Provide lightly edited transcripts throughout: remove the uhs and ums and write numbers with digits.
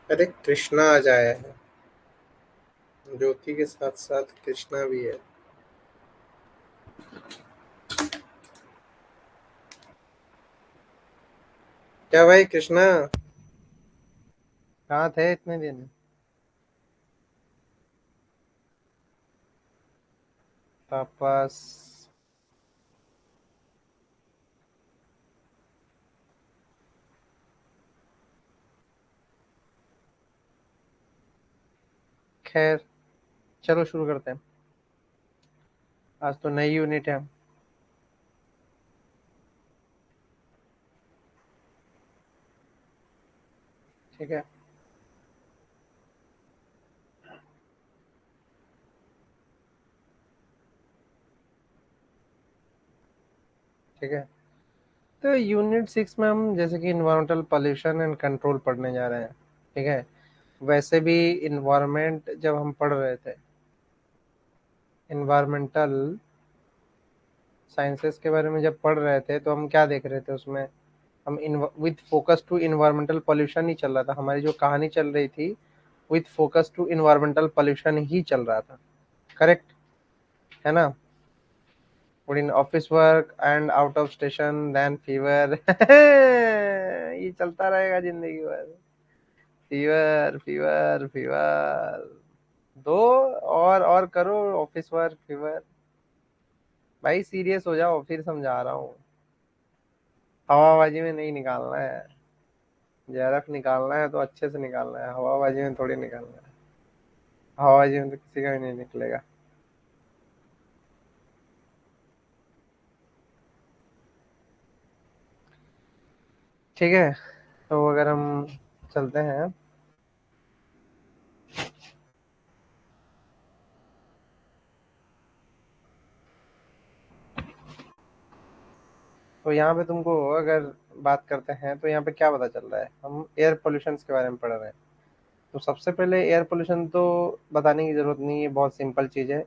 अरे कृष्णा आज आया है। ज्योति के साथ साथ कृष्णा भी है। क्या भाई कृष्णा, कहाँ थे इतने दिन? वापस? खैर, चलो शुरू करते हैं। आज तो नई यूनिट है। ठीक है। ठीक है। तो यूनिट 6 में हम जैसे कि इन्वायरमेंटल पॉल्यूशन एंड कंट्रोल पढ़ने जा रहे हैं। ठीक है। वैसे भी इन्वायरमेंट जब हम पढ़ रहे थे, इन्वायरमेंटल साइंसेस के बारे में जब पढ़ रहे थे, तो हम क्या देख रहे थे उसमें? हम with focus to environmental pollution ही चल रहा था। हमारी जो कहानी चल रही थी, with focus to environmental pollution ही चल रहा था। करेक्ट है ना? Put in office work and out of station then fever। ये चलता रहेगा जिंदगी भर। Fever fever fever. दो और करो। Office work, fever. भाई सीरियस हो जाओ, फिर समझा रहा हूँ। हवाबाजी में नहीं निकालना है। जेआरएफ निकालना है तो अच्छे से निकालना है, हवाबाजी में थोड़ी निकालना है। हवाबाजी में तो किसी का भी नहीं निकलेगा। ठीक है। तो अगर हम चलते हैं, तो यहाँ पे तुमको अगर बात करते हैं तो यहाँ पे क्या पता चल रहा है? हम एयर पोल्यूशन के बारे में पढ़ रहे हैं। तो सबसे पहले एयर पोल्यूशन तो बताने की जरूरत नहीं है, बहुत सिंपल चीज़ है।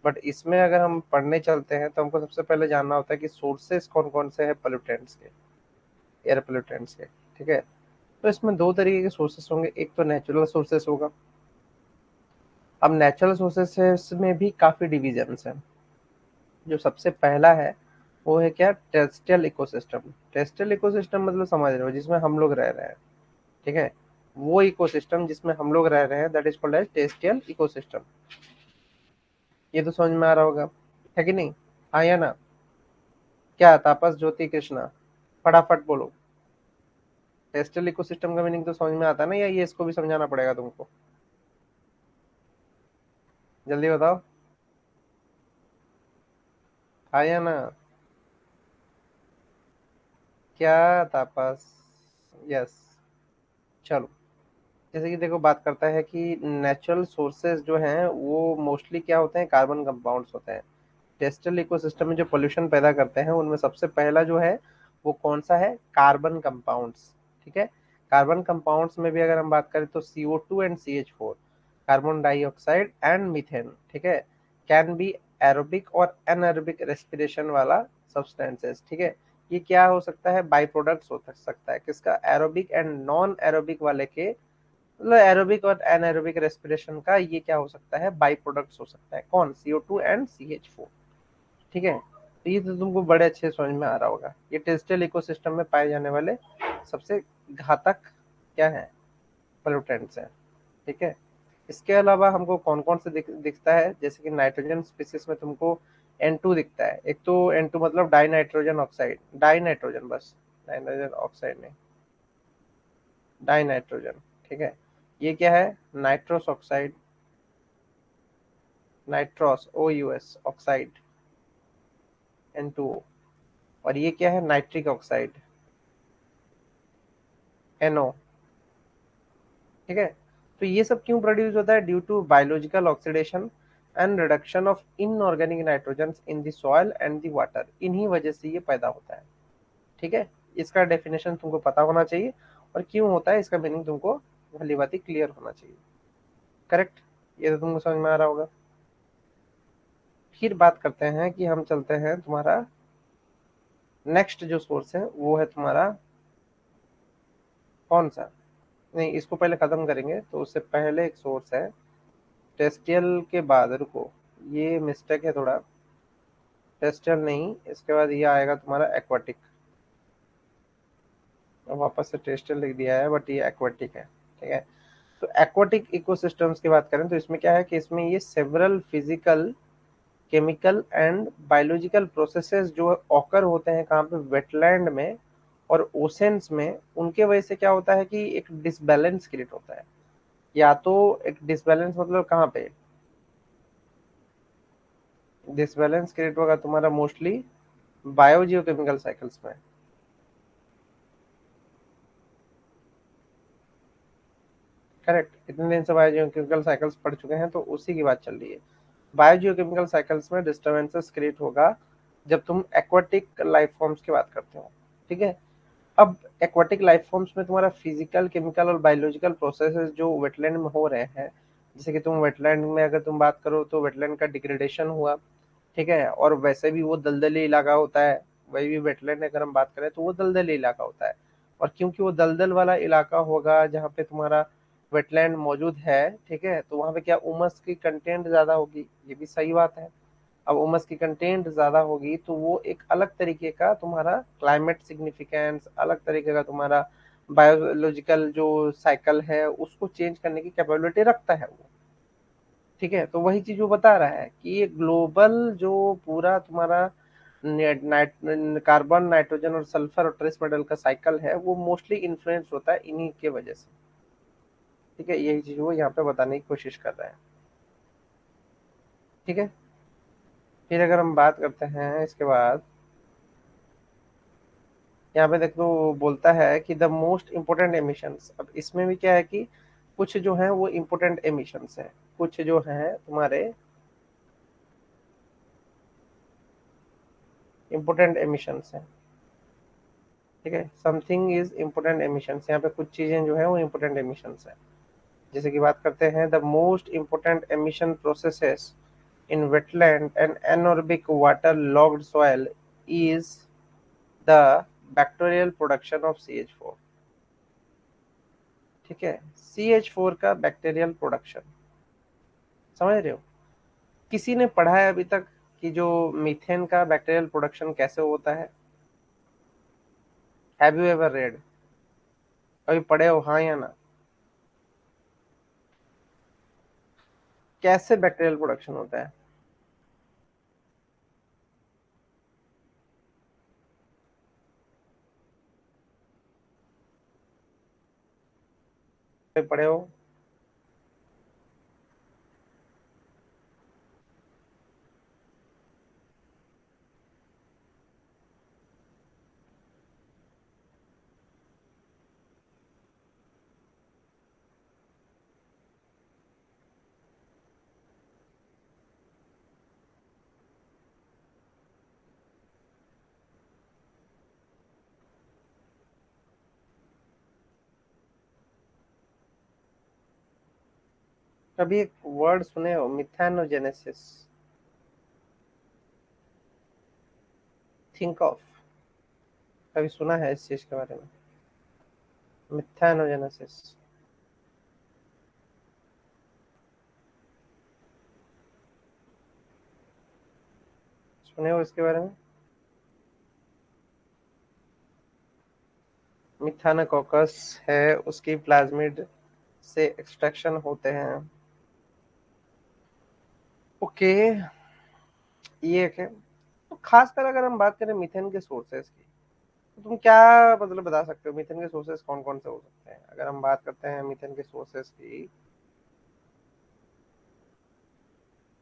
बट इसमें अगर हम पढ़ने चलते हैं तो हमको सबसे पहले जानना होता है कि सोर्सेस कौन कौन से हैं पोल्यूटेंट्स के, एयर पोल्यूटेंट्स के। ठीक है। तो इसमें दो तरीके के सोर्सेस होंगे, एक तो नेचुरल सोर्सेस होगा। अब नेचुरल सोर्सेस में भी काफ़ी डिविजन्स हैं। जो सबसे पहला है वो है क्या? Terrestrial ecosystem. टेरेस्ट्रियल इकोसिस्टम मतलब समझ रहे हो, जिसमें हम लोग रह रहे हैं। ठीक है। वो इकोसिस्टम जिसमें हम लोग रह रहे हैं, that is called as terrestrial ecosystem. ये तो समझ में आ रहा होगा, है कि नहीं? हाँ या ना? क्या तापस, ज्योति, कृष्णा, फटाफट बोलो। टेरेस्ट्रियल इकोसिस्टम का मीनिंग तो समझ में आता है ना, या ये इसको भी समझाना पड़ेगा तुमको? जल्दी बताओ। हाँ या ना? क्या तापस? यस। चलो, जैसे कि देखो, बात करता है कि नेचुरल सोर्सेज जो हैं वो मोस्टली क्या होते हैं? कार्बन कंपाउंड्स होते हैं। टेरेस्ट्रियल इकोसिस्टम में जो पोल्यूशन पैदा करते हैं उनमें सबसे पहला जो है वो कौन सा है? Carbon compounds. ठीक है। कार्बन कंपाउंड्स में भी अगर हम बात करें तो CO2 and CH4, carbon dioxide and methane. ठीक है। कैन बी एरोबिक और एनएरोबिक रेस्पिरेशन वाला सब्सटेंसेस। ठीक है। ये क्या हो सकता है? बाई प्रोडक्ट्स हो सकता है किसका? एरोबिक एंड नॉन एरोबिक वाले के। मतलब एरोबिक और एनएरोबिक रेस्पिरेशन का ये क्या हो सकता है? बाई प्रोडक्ट्स हो सकता है। कौन? CO2 and CH4। ठीक है। तो ये तो तुमको बड़े अच्छे समझ में आ रहा होगा। ये टेरेस्ट्रियल इकोसिस्टम में पाए जाने वाले सबसे घातक क्या है? पोल्यूटेंट्स हैं। ठीक है। इसके अलावा हमको कौन कौन से दिखता है? जैसे कि नाइट्रोजन स्पीसीज में तुमको N2 दिखता है। एक तो N2 मतलब die nitrogen oxide, die nitrogen बस, नाइट्रोजन ऑक्साइड नहीं, डाई नाइट्रोजन। ठीक है। ये क्या है? Nitrous oxide, nitrous OUS oxide, N2O। और ये क्या है? Nitric oxide, NO। ठीक है। तो ये सब क्यों प्रोड्यूस होता है? Due to biological oxidation and reduction of inorganic nitrogen in the soil and the water. इन्हीं वजह से ये पैदा होता है। ठीक है। इसका डेफिनेशन तुमको पता होना चाहिए, और क्यों होता है इसका मीनिंग तुमको भली बात क्लियर होना चाहिए। करेक्ट। ये तो तुमको समझ में आ रहा होगा। फिर बात करते हैं कि हम चलते हैं तुम्हारा नेक्स्ट जो सोर्स है वो है तुम्हारा कौन सा? नहीं, इसको पहले खत्म करेंगे तो उससे पहले एक सोर्स है टेस्टियल के बाद, रुको, ये मिस्टेक है थोड़ा। टेस्टियल नहीं, इसके बाद ये आएगा तुम्हारा एक्वाटिक। वापस से टेस्टियल लिख दिया है बट ये एक्वाटिक है, ठीक है। तो एक्वाटिक इकोसिस्टम्स की बात करें तो इसमें क्या है कि इसमें ये several physical, chemical and biological processes जो ऑकर होते हैं कहाँ पे, वेटलैंड में और ओशंस में। उनके वजह से क्या होता है कि एक डिसबैलेंस क्रिएट होता है। या तो एक डिसबैलेंस मतलब कहाँ पे डिसबैलेंस क्रिएट होगा तुम्हारा, मोस्टली बायोजियोकेमिकल साइकिल्स में। करेक्ट, इतने दिन से बायोजियोकेमिकल साइकिल्स पढ़ चुके हैं तो उसी की बात चल रही है। बायोजियोकेमिकल साइकिल्स में डिस्टर्बेंसेस क्रिएट होगा जब तुम एक्वाटिक लाइफ फॉर्म्स की बात करते हो, ठीक है। अब एक्वाटिक लाइफ फॉर्म्स में तुम्हारा फिजिकल, केमिकल और बायोलॉजिकल प्रोसेसेस जो वेटलैंड में हो रहे हैं, जैसे कि तुम वेटलैंड में अगर तुम बात करो तो वेटलैंड का डिग्रेडेशन हुआ, ठीक है। और वैसे भी वो दलदली इलाका होता है, वही भी वेटलैंड अगर हम बात करें तो वो दलदली इलाका होता है। और क्योंकि वो दलदल वाला इलाका होगा जहाँ पे तुम्हारा वेटलैंड मौजूद है, ठीक है, तो वहाँ पे क्या उमस की कंटेंट ज्यादा होगी, ये भी सही बात है। अब उमस की कंटेंट ज्यादा होगी तो वो एक अलग तरीके का तुम्हारा क्लाइमेट सिग्निफिकेंस, अलग तरीके का तुम्हारा बायोलॉजिकल जो साइकिल है उसको चेंज करने की कैपेबिलिटी रखता है वो, ठीक है। तो वही चीज वो बता रहा है कि ये ग्लोबल जो पूरा तुम्हारा कार्बन, नाइट्रोजन और सल्फर और ट्रेस मेटल का साइकिल है वो मोस्टली इन्फ्लुएंस होता है इन्हीं के वजह से, ठीक है। यही चीज वो यहाँ पे बताने की कोशिश कर रहा है, ठीक है। फिर अगर हम बात करते हैं इसके बाद, यहाँ पे देख लो बोलता है कि द मोस्ट इम्पोर्टेंट एमिशंस। अब इसमें भी क्या है कि कुछ जो है वो इम्पोर्टेंट एमिशंस हैं, कुछ जो है तुम्हारे इम्पोर्टेंट एमिशंस हैं, ठीक है। समथिंग इज इम्पोर्टेंट एमिशंस, यहाँ पे कुछ चीजें जो है वो इम्पोर्टेंट एमिशंस है। जैसे कि बात करते हैं the most important emission processes in wetland and anaerobic water logged soil is the bacterial production of CH4, ठीक है। CH4 का बैक्टीरियल प्रोडक्शन, समझ रहे हो। किसी ने पढ़ा है अभी तक कि जो मीथेन का बैक्टीरियल प्रोडक्शन कैसे होता है? Have you ever read? कभी पढ़े हो, हाँ या ना? कैसे बैक्टीरियल प्रोडक्शन होता है? कभी पढ़े हो? कभी एक वर्ड सुने हो, मिथेनोजेनेसिस? थिंक ऑफ, कभी सुना है इस चीज के बारे में? मिथेनोजेनेसिस सुने हो इसके बारे में? मिथानोकोकस है, उसकी प्लाज्मिड से एक्सट्रैक्शन होते हैं, ओके। ये एक है। तो खासकर अगर हम बात करें मीथेन के सोर्सेज की, तो तुम क्या मतलब बता सकते हो मीथेन के सोर्सेज कौन कौन से हो सकते हैं? अगर हम बात करते हैं मीथेन के सोर्सेज की,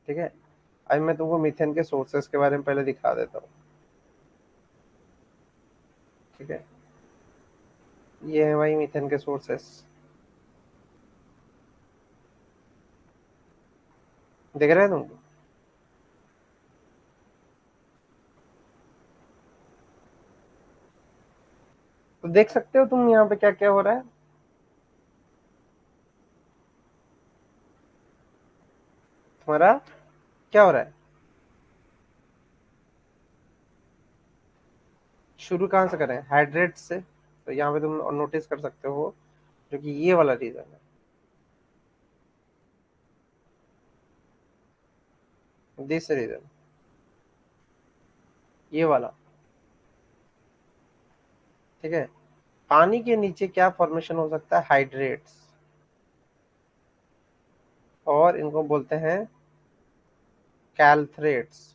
ठीक है, अभी मैं तुमको मीथेन के सोर्सेज के बारे में पहले दिखा देता हूँ, ठीक है। ये है भाई मीथेन के सोर्सेस, देख रहे हैं तुम? तो देख सकते हो तुम यहाँ पे क्या क्या हो रहा है। तुम्हारा क्या हो रहा है? शुरू कहाँ से करें, हाइड्रेट से? तो यहाँ पे तुम नोटिस कर सकते हो जो क्योंकि ये वाला रीजन है, दिस रीजन, ये वाला। ठीक है। पानी के नीचे क्या फॉर्मेशन हो सकता है? हाइड्रेट्स, और इनको बोलते हैं कैल्थरेट्स।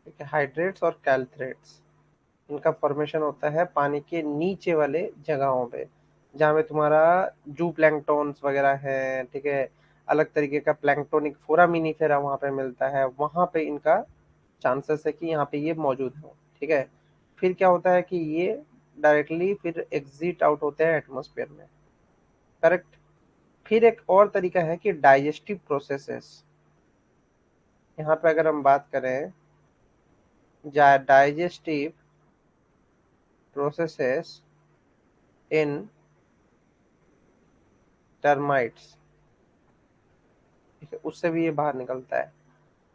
ठीक है, हाइड्रेट्स और कैल्थरेट्स, इनका फॉर्मेशन होता है पानी के नीचे वाले जगहों पे, जहाँ पे तुम्हारा जू प्लैंक्टॉन्स वगैरह है। ठीक है, अलग तरीके का प्लैंक्टोनिक फोरामिनीफेरा वहाँ पे मिलता है, वहाँ पे इनका चांसेस है कि यहाँ पे ये मौजूद हो। ठीक है। फिर क्या होता है कि ये डायरेक्टली फिर एग्जिट आउट होते हैं एटमोसफेयर में। करेक्ट। फिर एक और तरीका है कि डाइजेस्टिव प्रोसेसेस। यहाँ पे अगर हम बात करें डाइजेस्टिव प्रोसेसेस इन टर्माइट्स, ठीक है, उससे भी ये बाहर निकलता है।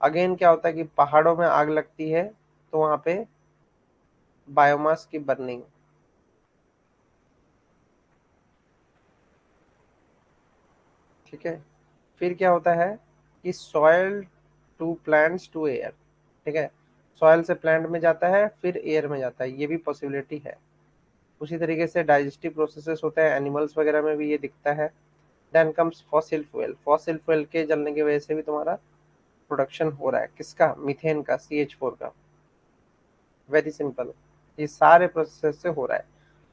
अगेन क्या होता है कि पहाड़ों में आग लगती है तो वहां पे बायोमास की बर्निंग। ठीक है। फिर क्या होता है कि soil to plants to air. ठीक है, सॉयल से प्लांट में जाता है फिर एयर में जाता है, ये भी पॉसिबिलिटी है। उसी तरीके से डाइजेस्टिव प्रोसेसेस होते हैं एनिमल्स वगैरह में भी ये दिखता है। Then comes fossil fuel. Fossil fuel के जलने की वजह से भी तुम्हारा प्रोडक्शन हो रहा है, किसका? मीथेन का, CH4 का। वेरी सिंपल, ये सारे प्रोसेस से हो रहा है।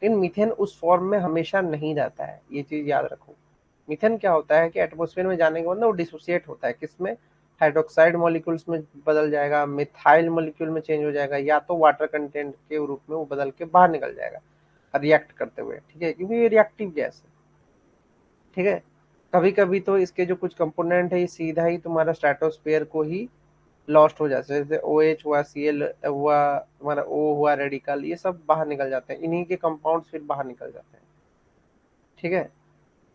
लेकिन मीथेन उस फॉर्म में हमेशा नहीं रहता है, ये चीज याद रखो। मीथेन क्या होता है कि एटमोसफेयर में जाने के बाद ना वो डिसोसिएट होता है, किसमें? हाइड्रोक्साइड मॉलिक्यूल्स में बदल जाएगा, मिथाइल मॉलिक्यूल में चेंज हो जाएगा, या तो वाटर कंटेंट के रूप में वो बदल के बाहर निकल जाएगा रिएक्ट करते हुए। ठीक है, क्योंकि ये रिएक्टिव गैस है। ठीक है। कभी कभी तो इसके जो कुछ कंपोनेंट है ये सीधा ही तुम्हारा स्ट्रेटोस्फेयर को ही लॉस्ट हो जाते हैं, जैसे OH हुआ, Cl हुआ, तुम्हारा O हुआ, रेडिकल, ये सब बाहर निकल जाते हैं, इन्हीं के कंपाउंड्स फिर बाहर निकल जाते हैं। ठीक है।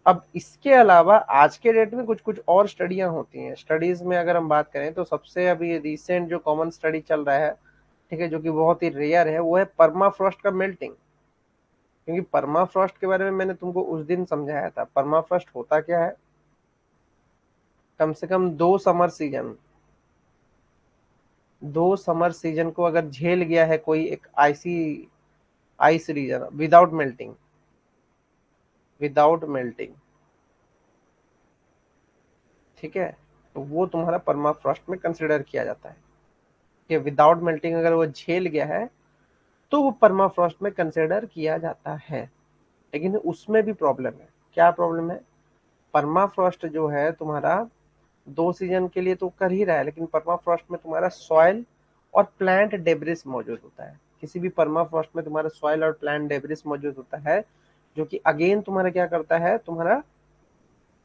अब इसके अलावा आज के डेट में कुछ कुछ और स्टडियां होती हैं। स्टडीज में अगर हम बात करें तो सबसे अभी रिसेंट जो कॉमन स्टडी चल रहा है, ठीक है, जो कि बहुत ही रेयर है, वो है परमाफ्रॉस्ट का मेल्टिंग। क्योंकि परमाफ्रॉस्ट के बारे में मैंने तुमको उस दिन समझाया था। परमाफ्रॉस्ट होता क्या है? कम से कम 2 समर सीजन, 2 समर सीजन को अगर झेल गया है कोई एक आइसी आइस रीजन विदाउट मेल्टिंग, ठीक है, तो वो तुम्हारा परमाफ्रॉस्ट में कंसिडर किया जाता है कि विदाउट मेल्टिंग अगर वो झेल गया है तो वो परमाफ्रॉस्ट में कंसिडर किया जाता है। लेकिन उसमें भी प्रॉब्लम है। क्या प्रॉब्लम है? परमाफ्रॉस्ट जो है तुम्हारा 2 सीजन के लिए तो कर ही रहा है, लेकिन परमाफ्रॉस्ट में तुम्हारा सॉइल और प्लांट डेब्रिस मौजूद होता है। किसी भी परमाफ्रॉस्ट में तुम्हारा सॉइल और प्लांट डेब्रिस मौजूद होता है, जो कि अगेन तुम्हारा क्या करता है? तुम्हारा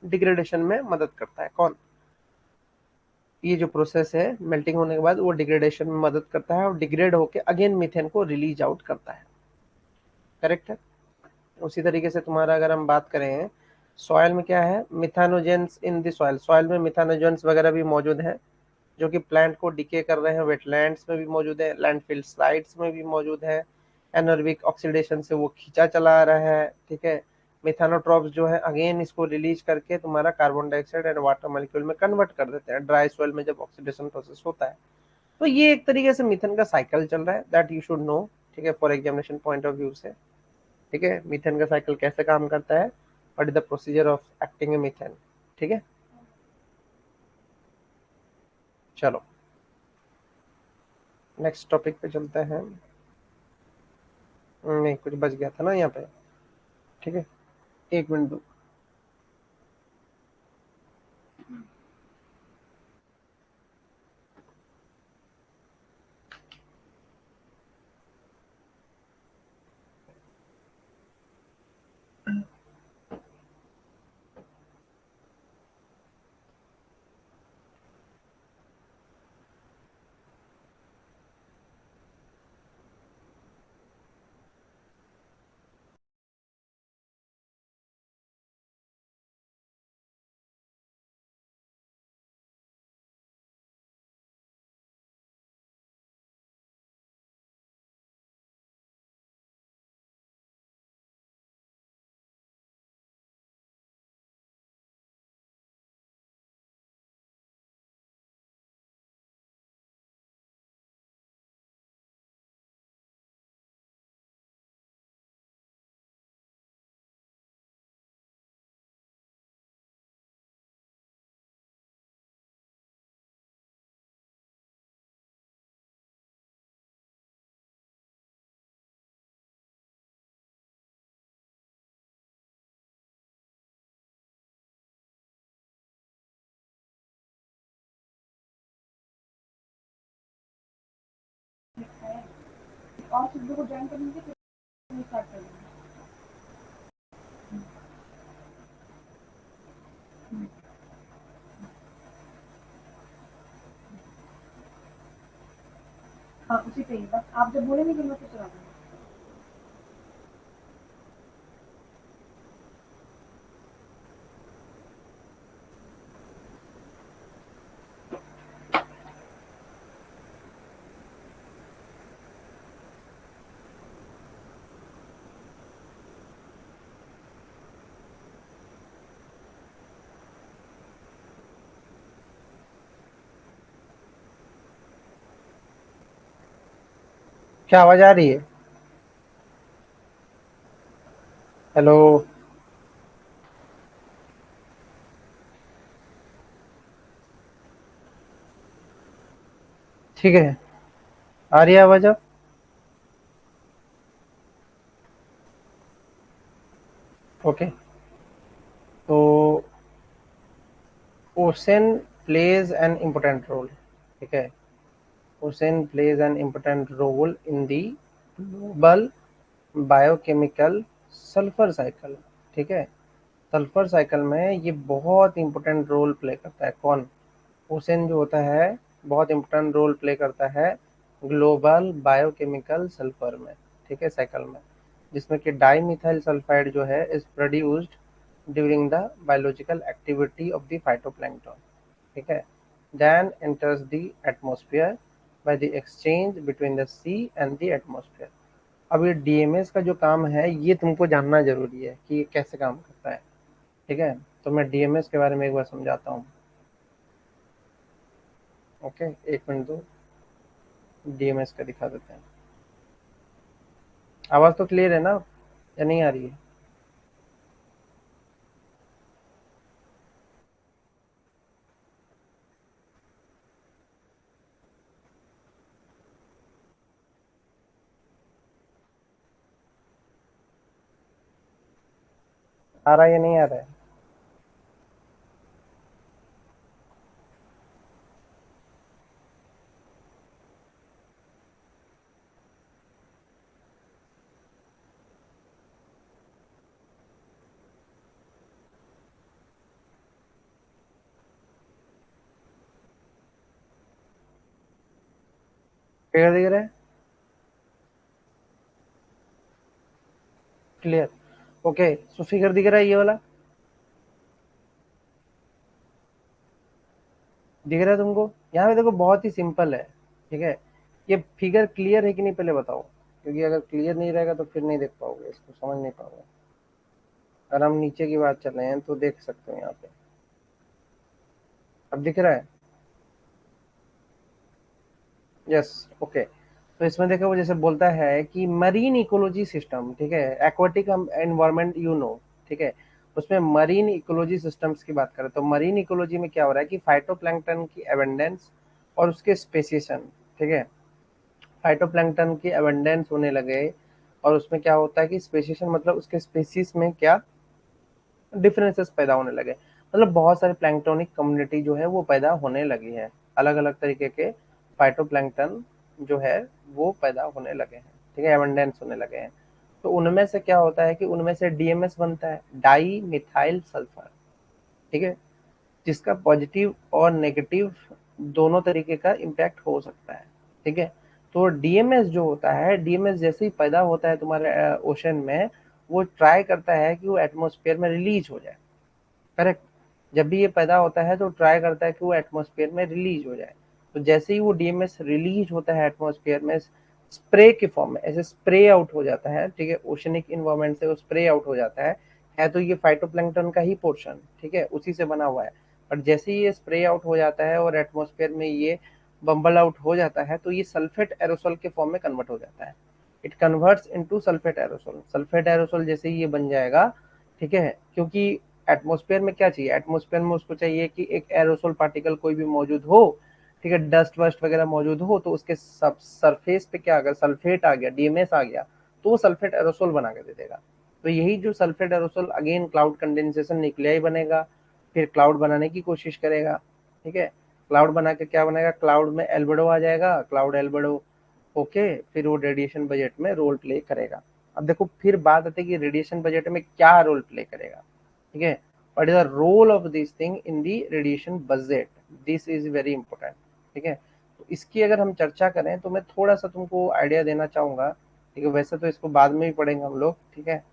डिग्रेडेशन में मदद करता है। कौन? ये जो प्रोसेस है मेल्टिंग होने के बाद वो डिग्रेडेशन में मदद करता है, और डिग्रेड होकर अगेन मीथेन को रिलीज आउट करता है। करेक्ट है। उसी तरीके से तुम्हारा अगर हम बात करें सॉइल में क्या है, methanogens in the soil. Soil में मिथानोजेंस वगैरह भी मौजूद है, जो कि प्लांट को डिके कर रहे हैं। वेटलैंड्स में भी मौजूद है, लैंडफिल साइट्स में भी मौजूद है। एनर्बिक ऑक्सीडेशन से वो खींचा चला आ रहा है। ठीक है। मिथानोट्रॉप्स जो है अगेन इसको रिलीज करके तुम्हारा carbon dioxide and water molecule में कन्वर्ट कर देते हैं ड्राई सॉइल में जब ऑक्सीडेशन प्रोसेस होता है। तो ये एक तरीके से मीथेन का साइकिल चल रहा है, दैट यू शुड नो। ठीक है, for examination point of view से। ठीक है, मीथेन का साइकिल कैसे काम करता है, what is the procedure of acting A methane. ठीक है। चलो नेक्स्ट टॉपिक पे चलते हैं। नहीं, कुछ बच गया था ना यहाँ पे। ठीक है, 1 मिनट दो। और चीजों को ज्वाइन करेंगे फिर स्टार्ट करेंगे। हाँ उसी पे ही, बस आप जब बोलेंगे कि मैं तो चला दूंगा। क्या आवाज आ रही है? हेलो। ठीक है, आ रही है आवाज अब? ओके। तो ocean plays an important role. ठीक है, ocean plays an important role in the global biochemical sulphur cycle. ठीक है, सल्फर साइकिल में ये बहुत इंपॉर्टेंट रोल प्ले करता है। कौन? ओशन जो होता है बहुत इंपॉर्टेंट रोल प्ले करता है ग्लोबल बायोकेमिकल सल्फर में। ठीक है, साइकिल में, जिसमें कि डाई मिथाइल सल्फाइड जो है is produced during the biological activity of the phytoplankton. ठीक है, then enters the atmosphere by the exchange between the sea and the atmosphere. अब ये डीएमएस का जो काम है ये तुमको जानना जरूरी है कि ये कैसे काम करता है। ठीक है, तो मैं डीएमएस के बारे में एक बार समझाता हूँ। ओके, एक मिनट दो, डीएमएस का दिखा देते हैं। आवाज तो क्लियर है ना, या नहीं आ रही है? आ रहा है या नहीं आ रहा है? क्लियर दिख रहा है? क्लियर। ओके, सो फिगर दिख रहा है ये वाला? दिख रहा है तुमको? यहाँ पे देखो बहुत ही सिंपल है। ठीक है, ये फिगर क्लियर है कि नहीं पहले बताओ, क्योंकि अगर क्लियर नहीं रहेगा तो फिर नहीं देख पाओगे, इसको समझ नहीं पाओगे। अगर हम नीचे की बात चल रहे हैं तो देख सकते हो यहाँ पे। अब दिख रहा है? यस। ओके, तो इसमें देखो वो जैसे बोलता है कि मरीन इकोलॉजी सिस्टम। ठीक है, एक्वाटिक एनवायरनमेंट यू नो। ठीक है, उसमें मरीन इकोलॉजी सिस्टम्स की बात करें तो मरीन इकोलॉजी में क्या हो रहा है कि फाइटोप्लैंक्टन की एबंडेंस और उसके स्पेसिएशन। ठीक है, फाइटोप्लैंक्टन की एबंडेंस होने लगे और उसमें क्या होता है कि स्पेसिएशन मतलब उसके स्पेसीज में क्या डिफरेंसेस पैदा होने लगे। मतलब बहुत सारे प्लैंक्टोनिक कम्युनिटी जो है वो पैदा होने लगी है, अलग अलग तरीके के फाइटोप्लैंक्टन जो है वो पैदा होने लगे हैं। ठीक है, एबंडेंस होने लगे हैं। तो उनमें से क्या होता है कि उनमें से डीएमएस बनता है, डाई मिथाइल सल्फर। ठीक है, जिसका पॉजिटिव और नेगेटिव दोनों तरीके का इम्पैक्ट हो सकता है। ठीक है, तो डीएमएस जो होता है, डीएमएस जैसे ही पैदा होता है तुम्हारे ओशन में, वो ट्राई करता है कि वो एटमॉस्फेयर में रिलीज हो जाए। करेक्ट, जब भी ये पैदा होता है तो ट्राई करता है कि वो एटमॉस्फेयर में रिलीज हो जाए। तो जैसे ही वो डीएमएस रिलीज होता है एटमॉस्फेयर में स्प्रे के फॉर्म में, ऐसे स्प्रे आउट हो जाता है। ठीक है, ओशनिक इन्वायरमेंट से वो स्प्रे आउट हो जाता है तो ये फाइटोप्लैंक्टन का ही पोर्शन, ठीक है, उसी से बना हुआ है। और जैसे ही ये स्प्रे आउट हो जाता है और एटमॉस्फेयर में ये बम्बल आउट हो जाता है तो ये सल्फेट एरोसोल के फॉर्म में कन्वर्ट हो जाता है। It converts into sulphate aerosol. Sulphate aerosol जैसे ही ये बन जाएगा, ठीक है, क्योंकि एटमॉस्फेयर में क्या चाहिए, एटमॉस्फेयर में उसको चाहिए कि एक एरोसोल पार्टिकल कोई भी मौजूद हो। ठीक है, डस्ट वस्ट वगैरह मौजूद हो तो उसके सब सरफेस पे क्या, अगर सल्फेट आ गया, डीएमएस आ गया, तो वो सल्फेट एरोसोल बना के दे देगा। तो यही जो sulphate aerosol again cloud condensation nuclei बनेगा, फिर क्लाउड बनाने की कोशिश करेगा। ठीक है, क्लाउड बना के क्या बनेगा, क्लाउड में एल्बेडो आ जाएगा, क्लाउड एल्बेडो ओके, फिर वो रेडिएशन बजट में रोल प्ले करेगा। अब देखो फिर बात आती है कि रेडिएशन बजट में क्या रोल प्ले करेगा, ठीक है। What is the role of this thing in the radiation budget, this is very important, ठीक है। तो इसकी अगर हम चर्चा करें तो मैं थोड़ा सा तुमको आइडिया देना चाहूंगा, ठीक है। वैसे तो इसको बाद में भी पढ़ेंगे हम लोग, ठीक है।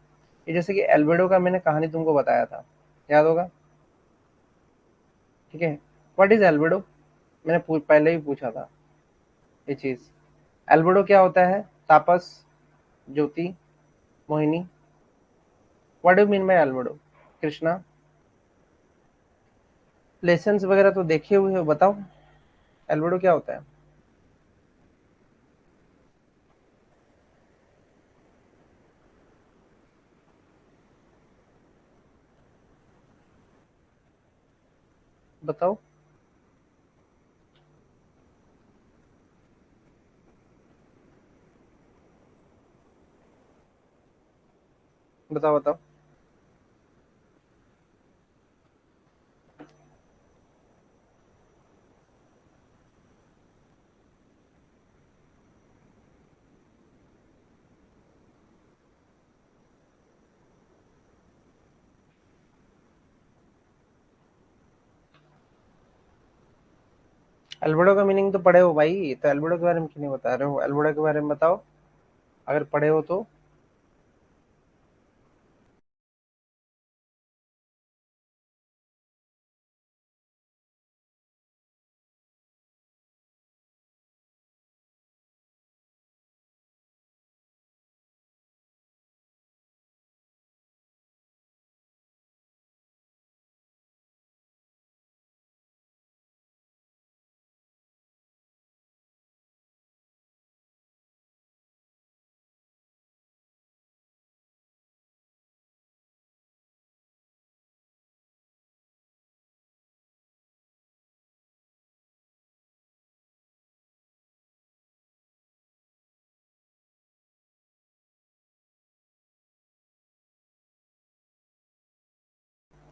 ये जैसे कि एल्बेडो का मैंने कहानी तुमको बताया था, याद होगा, ठीक है। व्हाट इज एल्बेडो, मैंने पहले ही पूछा था ये चीज। एल्बेडो क्या होता है? Tapas, Jyoti, Mohini, what do mean by albedo? Krishna, lessons वगैरह तो देखे हुए हो, बताओ एल्बेडो क्या होता है? बताओ, बताओ, बताओ। एल्बेडो का मीनिंग तो पढ़े हो भाई, तो एल्बेडो के बारे में क्यों नहीं बता रहे हो? एल्बेडो के बारे में बताओ, अगर पढ़े हो तो।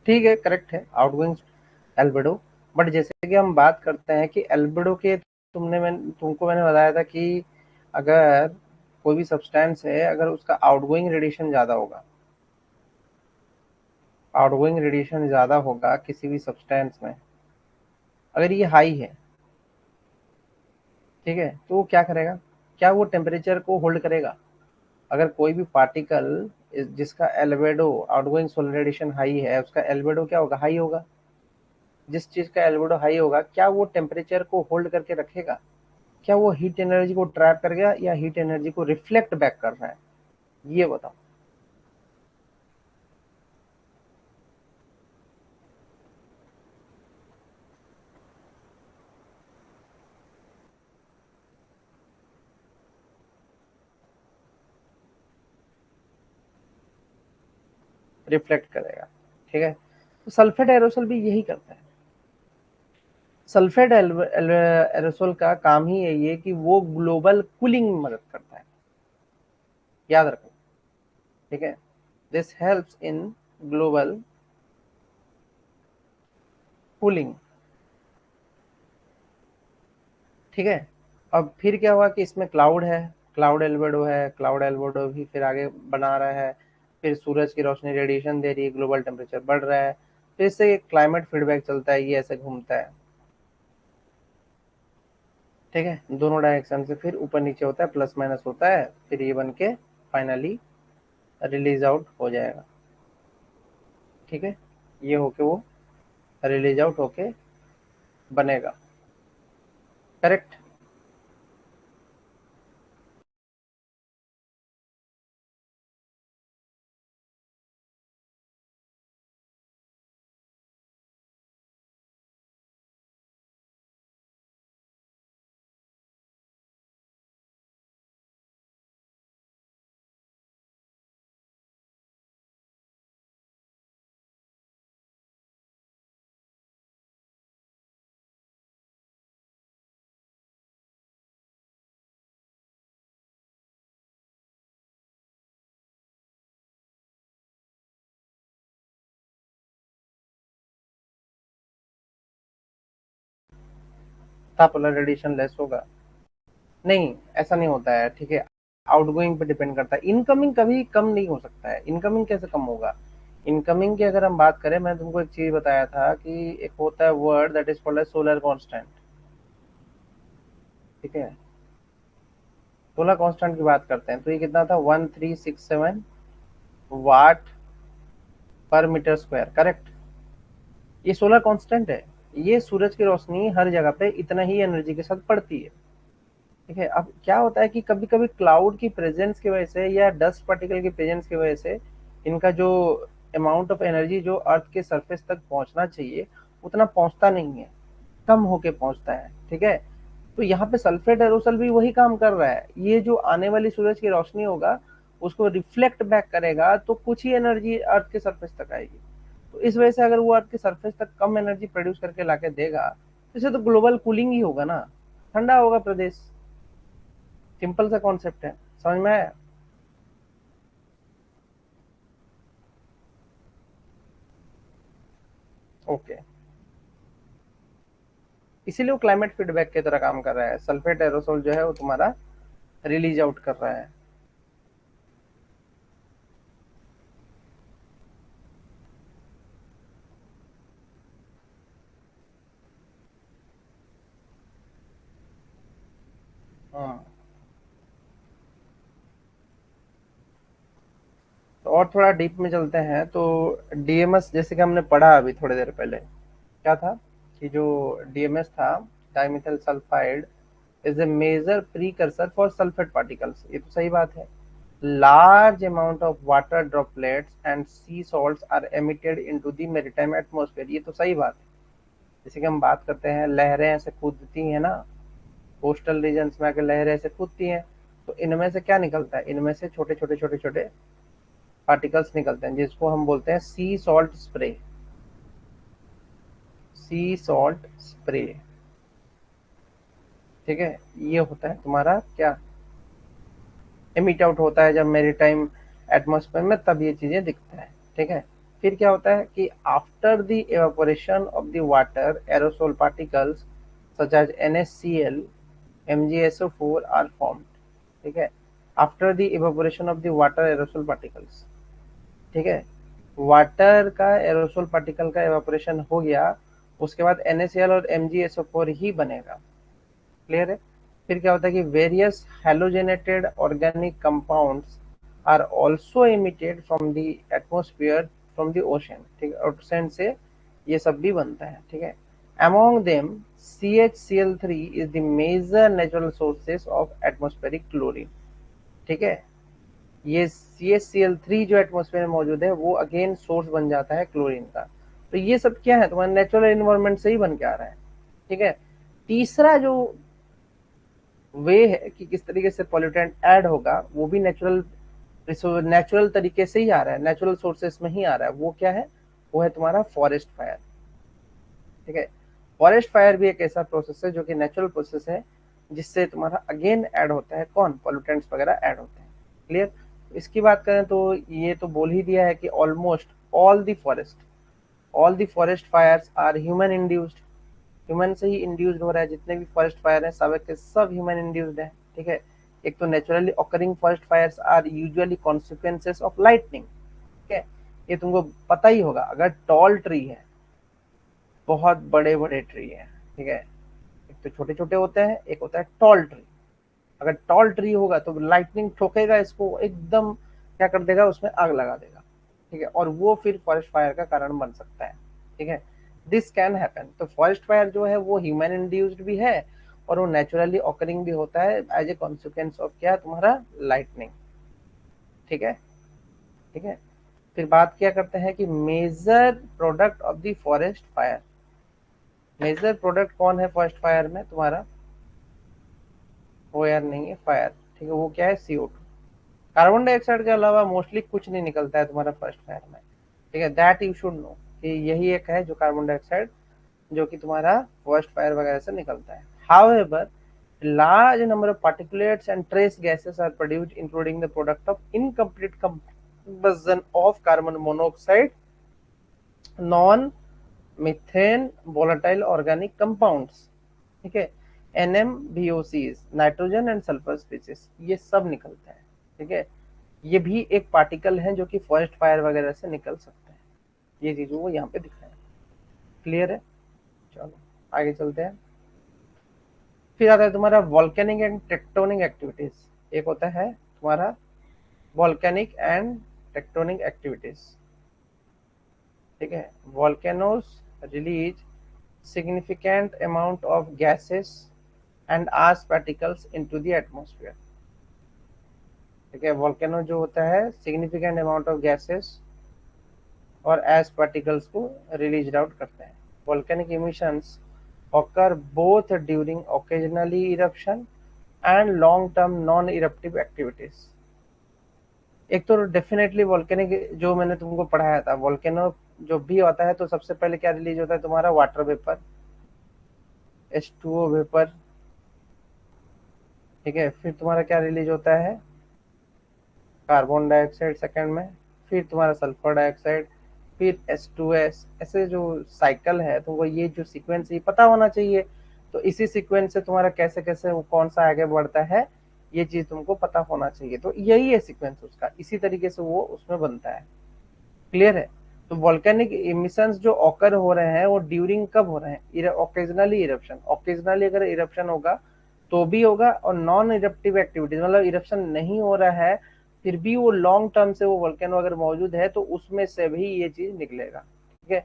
ठीक है, करेक्ट है, आउटगोइंग एल्बेडो। बट जैसे कि हम बात करते हैं कि एल्बेडो के, तुमको मैंने बताया था कि अगर कोई भी सब्सटेंस है, अगर उसका आउटगोइंग रेडिएशन ज्यादा होगा, आउटगोइंग रेडिएशन ज्यादा होगा किसी भी सब्सटेंस में, अगर ये हाई है, ठीक है, तो वो क्या करेगा? क्या वो टेम्परेचर को होल्ड करेगा? अगर कोई भी पार्टिकल जिसका albedo, outgoing solar radiation high है, उसका एल्बेडो क्या होगा? हाई होगा। जिस चीज का एल्बेडो हाई होगा, क्या वो टेम्परेचर को होल्ड करके रखेगा? क्या वो हीट एनर्जी को ट्रैप करेगा या हीट एनर्जी को रिफ्लेक्ट बैक कर रहा है? ये बताओ। रिफ्लेक्ट करेगा, ठीक है। तो सल्फेट एरोसोल भी यही करता है। सल्फेट एरोसोल का काम ही यही है कि वो ग्लोबल कूलिंग में मदद करता है, याद रखो, ठीक है। This helps in global cooling, ठीक है। अब फिर क्या हुआ कि इसमें क्लाउड है, क्लाउड एल्बेडो है, क्लाउड एल्बेडो भी फिर आगे बना रहा है। फिर सूरज की रोशनी रेडिएशन दे रही है, ग्लोबल टेम्परेचर बढ़ रहा है। फिर से क्लाइमेट फीडबैक चलता है, ये ऐसे घूमता है, ठीक है। दोनों डायरेक्शन से फिर ऊपर नीचे होता है, प्लस माइनस होता है, फिर ये बन के फाइनली रिलीज आउट हो जाएगा, ठीक है। ये होके वो रिलीज आउट होके बनेगा, करेक्ट। था पोलर रेडिएशन लेस होगा, नहीं, ऐसा नहीं होता है, ठीक है। आउटगोइंग पे डिपेंड करता है, इनकमिंग कभी कम नहीं हो सकता है। इनकमिंग कैसे कम होगा? इनकमिंग की अगर हम बात करें, मैं तुमको एक चीज बताया था कि एक होता है word that is called as solar constant, ठीक है। सोलर कांस्टेंट की बात करते हैं तो ये कितना था, 1367 वाट पर मीटर स्क्वायर, करेक्ट। ये सोलर कांस्टेंट है। ये सूरज की रोशनी हर जगह पे इतना ही एनर्जी के साथ पड़ती है, ठीक है। अब क्या होता है कि कभी कभी क्लाउड की प्रेजेंस की वजह से या डस्ट पार्टिकल की प्रेजेंस की वजह से इनका जो अमाउंट ऑफ एनर्जी जो अर्थ के सरफेस तक पहुंचना चाहिए उतना पहुंचता नहीं है, कम होके पहुंचता है, ठीक है। तो यहाँ पे सल्फेट एरोसल भी वही काम कर रहा है। ये जो आने वाली सूरज की रोशनी होगा उसको रिफ्लेक्ट बैक करेगा तो कुछ ही एनर्जी अर्थ के सरफेस तक आएगी। तो इस वजह से अगर वो अर्थ के सरफेस तक कम एनर्जी प्रोड्यूस करके लाके देगा तो इसे तो ग्लोबल कूलिंग ही होगा ना, ठंडा होगा प्रदेश। सिंपल सा कॉन्सेप्ट है, समझ में आया? ओके। इसीलिए वो क्लाइमेट फीडबैक की तरह काम कर रहा है। सल्फेट एरोसोल जो है वो तुम्हारा रिलीज आउट कर रहा है। हाँ, तो और थोड़ा डीप में चलते हैं तो डीएमएस जैसे कि हमने पढ़ा अभी थोड़ी देर पहले, क्या था कि जो डीएमएस था, dimethyl sulphide, is a major precursor for sulphate particles. ये तो सही बात है। Large amount of water droplets and sea salts are emitted into the maritime atmosphere. ये तो सही बात है। जैसे कि हम बात करते हैं लहरें ऐसे कूदती हैं ना, कोस्टल रीजन्स में आकर लहरें ऐसे कूदती हैं, तो इनमें से क्या निकलता है, इनमें से छोटे छोटे छोटे छोटे पार्टिकल्स निकलते हैं जिसको हम बोलते हैं सी सॉल्ट स्प्रे। सी सॉल्ट स्प्रे, ठीक है। ये होता है तुम्हारा क्या, एमिट आउट होता है जब मेरीटाइम एटमॉस्फेयर में, तब ये चीजें दिखता है, ठीक है। फिर क्या होता है कि after the evaporation of the water aerosol particles such as NaCl, MgSO4 are formed, ठीक है। After the evaporation of the water aerosol particles, ठीक है। वाटर का एरोसोल पार्टिकल का एवापोरेशन हो गया, उसके बाद NaCl और MgSO4 ही बनेगा, क्लियर है। फिर क्या होता है कि various halogenated organic compounds are also emitted from the atmosphere, from the ocean, ठीक है। ओशन से ये सब भी बनता है, ठीक है। Among them CHCl3 is the major natural sources of atmospheric chlorine, ठीक है। ये CHCl3 जो एटमॉस्फेयर में मौजूद है वो अगेन सोर्स बन जाता है क्लोरीन का। तो ये सब क्या है, तुम्हारे नेचुरल इन्वायरमेंट से ही बन के आ रहा है, ठीक है। तीसरा जो वे है कि किस तरीके से पॉल्यूटेंट ऐड होगा, वो भी नेचुरल नेचुरल तरीके से ही आ रहा है, नेचुरल सोर्सेस में ही आ रहा है। वो क्या है, वो है तुम्हारा फॉरेस्ट फायर, ठीक है। फॉरेस्ट फायर भी एक ऐसा प्रोसेस है जो कि नेचुरल प्रोसेस है, जिससे तुम्हारा अगेन ऐड होता है कौन, पॉल्यूटेंट्स वगैरह ऐड होते हैं, क्लियर। इसकी बात करें तो ये तो बोल ही दिया है कि almost all the forest fires are human induced. Human से ही इंड्यूस्ड हो रहा है, जितने भी फॉरेस्ट फायर है सब के सब ह्यूमन इंड्यूस्ड है, ठीक है। एक तो naturally occurring forest fires are usually consequences of lightning, ठीक है। ये तुमको पता ही होगा, अगर टॉल ट्री है, बहुत बड़े बड़े ट्री है, ठीक है, एक तो छोटे छोटे होते हैं, एक होता है टॉल ट्री। अगर टॉल ट्री होगा तो लाइटनिंग ठोकेगा इसको एकदम, क्या कर देगा, उसमें आग लगा देगा, ठीक है। और वो फिर फॉरेस्ट फायर का कारण बन सकता है, ठीक है। This can happen. तो फॉरेस्ट फायर जो है वो ह्यूमन इंड्यूस्ड भी है और वो नेचुरली ऑकरिंग भी होता है एज ए कॉन्सिक्वेंस ऑफ क्या, तुम्हारा लाइटनिंग, ठीक है, ठीक है। फिर बात क्या करते हैं कि major product of the forest fire. Major product कौन है फॉरेस्ट फायर में तुम्हारा, वो यार नहीं है फायर, ठीक है। वो क्या है, CO2। कार्बन डाइऑक्साइड के अलावा मोस्टली कुछ नहीं निकलता है तुम्हारा फर्स्ट फायर में, ठीक है। दैट यू शुड नो कि यही एक है जो कार्बन डाइऑक्साइड जो कि तुम्हारा फर्स्ट फायर वगैरह से निकलता है। However large number of particulates and trace gases are produced including the product of incomplete combustion of carbon monoxide, non methane volatile organic compounds, ठीक है। NMVOCs, nitrogen and sulphur species, ये सब निकलते हैं। ठीक है, ये भी एक पार्टिकल है जो कि फॉरेस्ट फायर वगैरह से निकल सकते हैं। ये चीजों को यहाँ पे दिखाया। क्लियर है? चलो आगे चलते हैं। फिर आता है तुम्हारा वॉल्केनिक एंड टेक्टोनिक एक्टिविटीज। एक होता है तुम्हारा वॉल्केनिक एंड टेक्टोनिक एक्टिविटीज। ठीक है, volcanoes release significant amount of gases and ash particles into the atmosphere। ठीक है, वॉल्केनो जो होता है सिग्निफिकेंट अमाउंट ऑफ गैसेस और एश पार्टिकल्स को रिलीज आउट करते हैं। Volcanic emissions occur both during occasionally eruption and long term non eruptive activities। एक तो डेफिनेटली वॉल्केनिक जो मैंने तुमको पढ़ाया था, वॉल्केनो जो भी होता है तो सबसे पहले क्या रिलीज होता है तुम्हारा वाटर वेपर, H2O वेपर। ठीक है, फिर तुम्हारा क्या रिलीज होता है कार्बन डाइऑक्साइड सेकंड में, फिर तुम्हारा सल्फर डाइऑक्साइड, फिर H2S। ऐसे जो साइकिल है तुमको ये जो सीक्वेंस ये पता होना चाहिए। तो इसी सीक्वेंस से तुम्हारा कैसे कैसे वो कौन सा आगे बढ़ता है ये चीज तुमको पता होना चाहिए। तो यही है सीक्वेंस उसका, इसी तरीके से वो उसमें बनता है। क्लियर है? तो वॉल्केनिक इमिशंस जो ऑकर हो रहे हैं वो ड्यूरिंग कब हो रहे हैं? Occasionally eruption. ओकेजनली अगर इरप्शन होगा तो भी होगा, और नॉन इरप्टिव एक्टिविटीज मतलब इरप्शन नहीं हो रहा है फिर भी वो लॉन्ग टर्म से वो वोल्केनो अगर मौजूद है तो उसमें से भी ये चीज निकलेगा। ठीक है,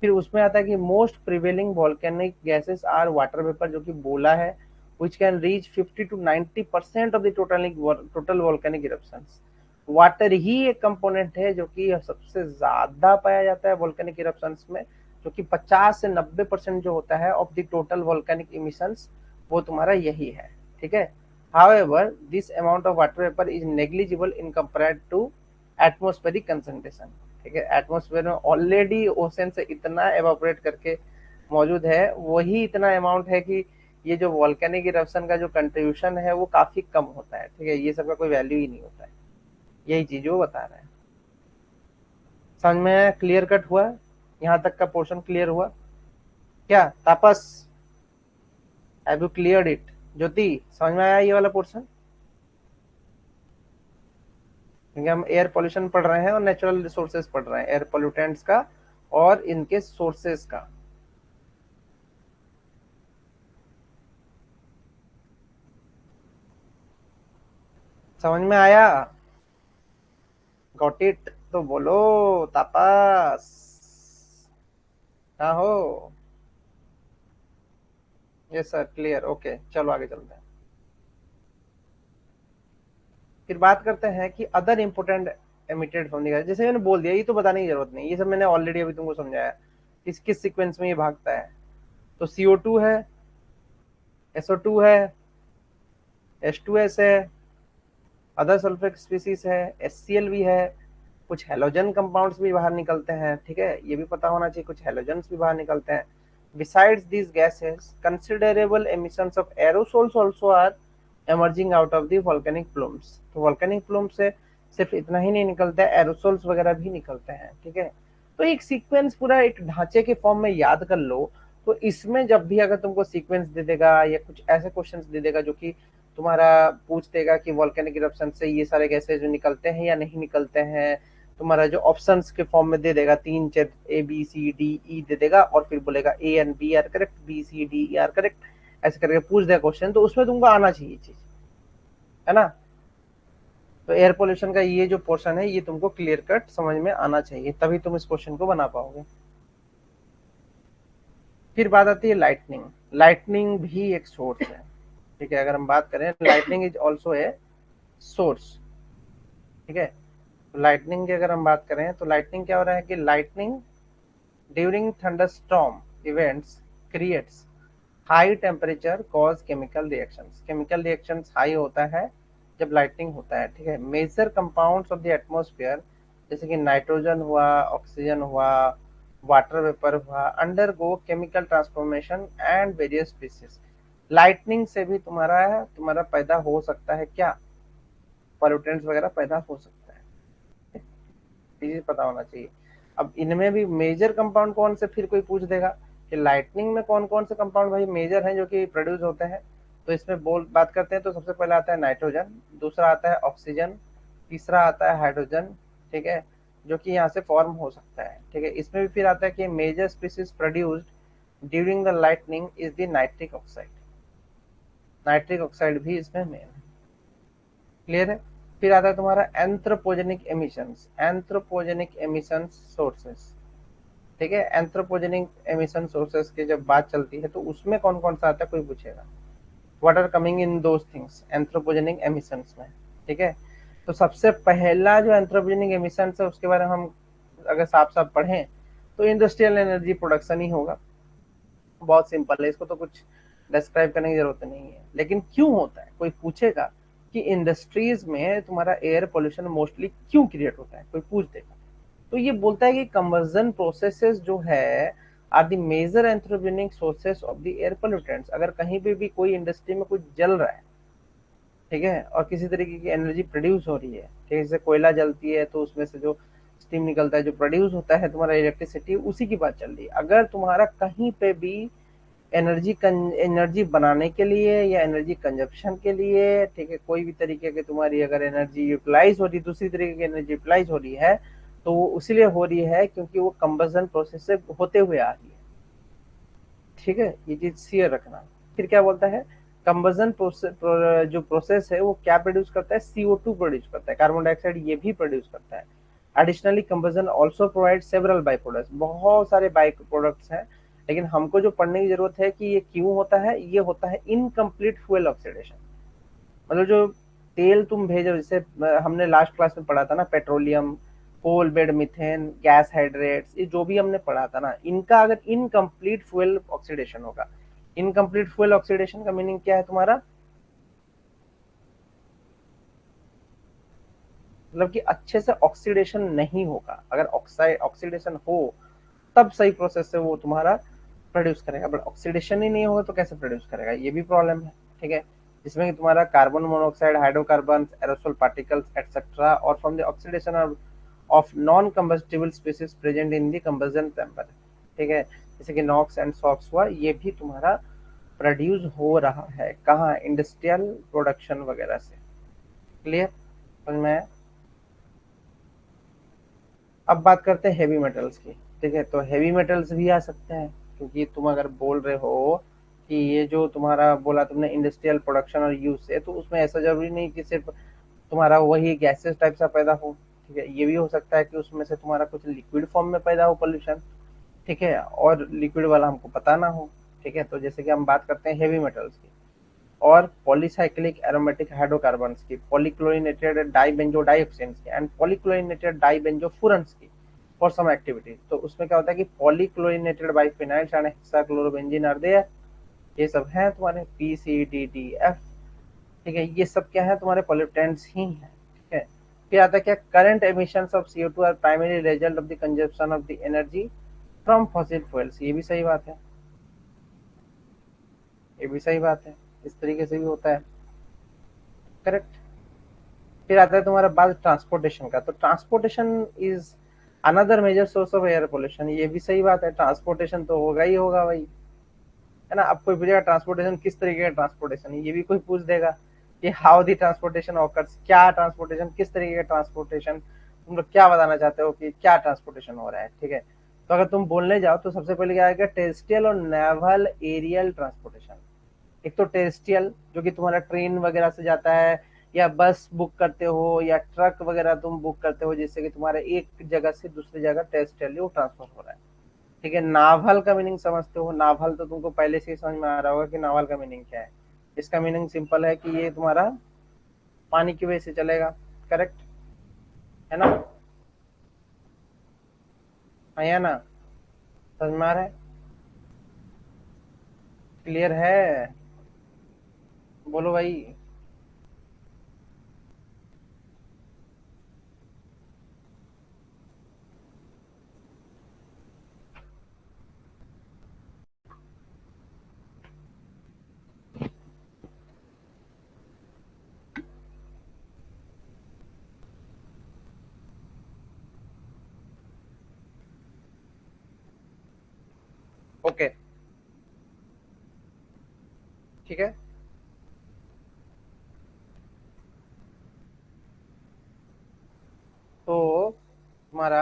फिर उसमें आता है कि most prevailing volcanic gases are water vapour, जो कि बोला है, which can reach 50 to 90% of the total volcanic eruptions। Water ही एक कंपोनेंट है जो कि सबसे ज्यादा पाया जाता है वोल्केनिक इरप्शंस में, जो कि 50 से 90% जो होता है of the total volcanic emissions वो तुम्हारा यही है। ठीक है, however this amount of water vapor is negligible in compared to atmospheric concentration। ठीक है, एटमोस्फेयर में ऑलरेडी ओशन से इतना एवापोरेट करके मौजूद है, वही इतना अमाउंट है कि ये जो वॉल्केनिक इरप्शन का जो कंट्रीब्यूशन है वो काफी कम होता है। ठीक है, ये सब का कोई वैल्यू ही नहीं होता है। यही चीज वो बता रहे हैं। समझ में क्लियर कट हुआ? यहाँ तक का पोर्शन क्लियर हुआ क्या Tapas? Have you cleared it? Jyoti समझ में आया ये वाला पोर्शन? क्योंकि हम एयर पोल्यूशन पढ़ रहे हैं और नेचुरल रिसोर्सेज पढ़ रहे हैं, एयर पोल्यूटेंट्स का और इनके सोर्सेज का। समझ में आया? गॉट इट तो बोलो तापस, हाँ हो? यस सर, क्लियर, ओके चलो आगे चलते हैं। फिर बात करते हैं कि other important emitted from the, जैसे मैंने बोल दिया ये तो बताने की जरूरत नहीं, ये सब मैंने ऑलरेडी अभी तुमको समझाया किस किस सीक्वेंस में ये भागता है। तो CO2 है, SO2 है, H2S है, अदर सल्फर स्पीसीज है, HCl भी है, कुछ हेलोजन कंपाउंड्स भी बाहर निकलते हैं। ठीक है, ये भी पता होना चाहिए, कुछ हेलोजन्स भी बाहर निकलते हैं। Besides these gases, considerable emissions of aerosols also are emerging out of the volcanic plumes। तो volcanic plume से सिर्फ इतना ही नहीं निकलता है, एरोसोल्स वगैरह भी निकलते हैं। ठीक है, तो एक सीक्वेंस पूरा एक ढांचे के फॉर्म में याद कर लो। तो इसमें जब भी अगर तुमको सीक्वेंस दे देगा या कुछ ऐसे क्वेश्चंस दे देगा जो कि तुम्हारा पूछ देगा कि वॉल्केनिक इरप्शन से ये सारे गैसेज निकलते हैं या नहीं निकलते हैं, तुम्हारा जो ऑप्शंस के फॉर्म में दे देगा, तीन चार ABCDE दे देगा और फिर बोलेगा A and B are correct, BCD are correct, ऐसे करके पूछ देगा क्वेश्चन, तो उसमें तुमको आना चाहिए चीज, है ना? तो एयर पोल्यूशन का ये जो पोर्शन है ये तुमको क्लियर कट समझ में आना चाहिए, तभी तुम इस क्वेश्चन को बना पाओगे। फिर बात आती है लाइटनिंग। लाइटनिंग भी एक सोर्स है। ठीक है, अगर हम बात करें lightning is also a source. ठीक है, तो लाइटनिंग की अगर हम बात करें तो लाइटनिंग क्या हो रहा है कि lightning during thunderstorm events creates high temperature cause chemical reactions. Chemical reactions high होता है जब लाइटनिंग होता है। ठीक है, major compounds of the atmosphere जैसे कि नाइट्रोजन हुआ, ऑक्सीजन हुआ, वाटर वेपर हुआ, undergo chemical transformation and various species. Lightning से भी तुम्हारा पैदा हो सकता है क्या? पॉल्यूटेंट्स वगैरह पैदा हो सकता है, चीज पता होना चाहिए। अब इनमें भी मेजर कंपाउंड कौन से फिर कोई पूछ देगा कि लाइटनिंग में कौन कौन से कंपाउंड भाई मेजर हैं जो कि प्रोड्यूस होते हैं। तो इसमें बोल बात करते हैं तो सबसे पहले आता है नाइट्रोजन, दूसरा आता है ऑक्सीजन, तीसरा आता है हाइड्रोजन, ठीक है, जो कि यहाँ से फॉर्म हो सकता है, ठीक है। इसमें भी फिर आता है कि major species produced during the lightning is the nitric oxide, nitric oxide भी इसमें मेन है। क्लियर है। फिर आता है तुम्हारा anthropogenic emissions, anthropogenic emission sources, ठीक है। एंथ्रोपोजेनिक एमिशन सोर्सेस की जब बात चलती है तो उसमें कौन कौन सा आता है कोई पूछेगा, what are coming in those things anthropogenic emissions में, ठीक है। तो सबसे पहला जो एंथ्रोपोजेनिक एमिशन है उसके बारे में हम अगर साफ साफ पढ़ें तो इंडस्ट्रियल एनर्जी प्रोडक्शन ही होगा। बहुत सिंपल है, इसको तो कुछ डिस्क्राइब करने की जरूरत नहीं है। लेकिन क्यों होता है कोई पूछेगा कि इंडस्ट्रीज में तुम्हारा एयर पोल्यूशन मोस्टली क्यों क्रिएट होता है, कोई पूछ देगा तो ये बोलता है कि कंबसन प्रोसेसेस जो है are the major anthropogenic sources of the air pollutants. अगर कहीं पे भी कोई इंडस्ट्री में कुछ जल रहा है, ठीक है, और किसी तरीके की एनर्जी प्रोड्यूस हो रही है, ठीक है, जैसे कोयला जलती है तो उसमें से जो स्टीम निकलता है, जो प्रोड्यूस होता है तुम्हारा इलेक्ट्रिसिटी, उसी की बात चल रही है। अगर तुम्हारा कहीं पे भी एनर्जी बनाने के लिए या एनर्जी कंजप्शन के लिए, ठीक है, कोई भी तरीके की तुम्हारी अगर एनर्जी यूटिलाइज हो रही, दूसरी तरीके की एनर्जी यूटिलाइज हो रही है, तो वो इसीलिए हो रही है क्योंकि वो कंबसन प्रोसेस से होते हुए आ रही है, ठीक है, ये चीज शेयर रखना। फिर क्या बोलता है, कंबसन प्रोसेस जो प्रोसेस है वो क्या प्रोड्यूस करता है, CO2 प्रोड्यूस करता है, कार्बन डाइऑक्साइड ये भी प्रोड्यूस करता है। Additionally combustion also provide several by products, बहुत सारे बाई प्रोडक्ट्स हैं। लेकिन हमको जो पढ़ने की जरूरत है कि ये क्यों होता है, ये होता है इनकम्प्लीट फ्यूल ऑक्सीडेशन। मतलब जो तेल तुम भेजो, जैसे हमने लास्ट क्लास में पढ़ा था ना, petroleum, coal bed methane, gas hydrates, ये जो भी हमने पढ़ा था ना, इनका अगर इनकम्प्लीट फ्यूल ऑक्सीडेशन होगा। इनकम्प्लीट फ्यूल ऑक्सीडेशन का मीनिंग क्या है तुम्हारा, मतलब कि अच्छे से ऑक्सीडेशन नहीं होगा। अगर ऑक्साइड ऑक्सीडेशन हो तब सही प्रोसेस से वो तुम्हारा प्रोड्यूस करेगा, बट ऑक्सीडेशन ही नहीं होगा तो कैसे प्रोड्यूस करेगा, ये भी प्रॉब्लम है, ठीक है। जिसमें कि तुम्हारा carbon monoxide, hydrocarbon, aerosol particles etcetera और from the oxidation of non combustible species present in the combustion chamber, ठीक है, जैसे कि नॉक्स एंड सॉक्स हुआ, ये भी तुम्हारा प्रोड्यूस हो रहा है कहाँ, इंडस्ट्रियल प्रोडक्शन वगैरह से। क्लियर, समझ में आया। अब बात करते हैं हैवी मेटल्स की, ठीक है। तो हैवी मेटल्स भी आ सकते हैं, क्योंकि तुम अगर बोल रहे हो कि ये जो तुम्हारा बोला तुमने इंडस्ट्रियल प्रोडक्शन और यूज से, तो उसमें ऐसा जरूरी नहीं कि सिर्फ तुम्हारा वही गैसेस टाइप सा पैदा हो, ठीक है, ये भी हो सकता है कि उसमें से तुम्हारा कुछ लिक्विड फॉर्म में पैदा हो पोल्यूशन, ठीक है, और लिक्विड वाला हमको पता ना हो, ठीक है। तो जैसे कि हम बात करते हैं हैवी मेटल्स की और पॉलीसाइक्लिक एरोमेटिक हाइड्रोकार्बन्स की, पॉलीक्लोरिनेटेड डाइबेंजो डाइऑक्सिन्स की एंड पॉलीक्लोरिनेटेड डाइबेंजोफुरन्स की फॉर सम एक्टिविटीज। तो उसमें क्या होता है कि पॉलीक्लोरिनेटेड बाइफिनाइल्स एंड हेक्साक्लोरोबेंजीन आर देयर, ये सब है तुम्हारे PCDDF, ठीक है, ये सब क्या है तुम्हारे पोल्यूटेंट्स ही हैं, ठीक है। फिर आता है क्या, current emissions of CO2 are primary result of the consumption of the energy from fossil fuels, ये भी सही बात है, ये भी सही बात है, इस तरीके से भी होता है, करेक्ट। फिर आता है तुम्हारा बात ट्रांसपोर्टेशन का, तो transportation is another major source of air pollution, ये भी सही बात है, ट्रांसपोर्टेशन तो होगा ही होगा भाई, है ना। अब कोई पूछेगा ट्रांसपोर्टेशन किस तरीके का ट्रांसपोर्टेशन है, ये भी कोई पूछ देगा कि हाउ दी ट्रांसपोर्टेशन ऑकर्स, क्या ट्रांसपोर्टेशन, किस तरीके का ट्रांसपोर्टेशन, तुम लोग क्या बताना चाहते हो कि क्या ट्रांसपोर्टेशन हो रहा है, ठीक है। तो अगर तुम बोलने जाओ तो सबसे पहले क्या आएगा, टेरेस्ट्रियल और नेवल एरियल ट्रांसपोर्टेशन। एक तो टेरेस्ट्रियल जो कि तुम्हारा ट्रेन वगैरह से जाता है, या बस बुक करते हो, या ट्रक वगैरह तुम बुक करते हो, जिससे कि तुम्हारा एक जगह से दूसरी जगह टेरेस्ट्रियली वो ट्रांसफर हो रहा है, ठीक है। नावल का मीनिंग समझते हो, नावल तो तुमको पहले से ही समझ में आ रहा होगा कि नावल का मीनिंग क्या है। इसका मीनिंग सिंपल है कि ये तुम्हारा पानी की वजह से चलेगा, करेक्ट है ना, है या ना, समझ में आ रहा है, क्लियर है, बोलो भाई। ओके ओके, ठीक है। तो तुम्हारा,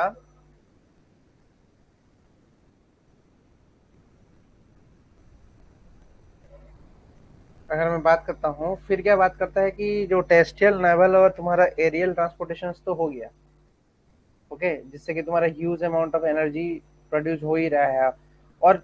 अगर मैं बात करता हूँ, फिर क्या बात करता है कि जो टेरेस्ट्रियल, नेवल और तुम्हारा एरियल ट्रांसपोर्टेशन तो हो गया, ओके, जिससे कि तुम्हारा huge amount of energy produce हो ही रहा है। और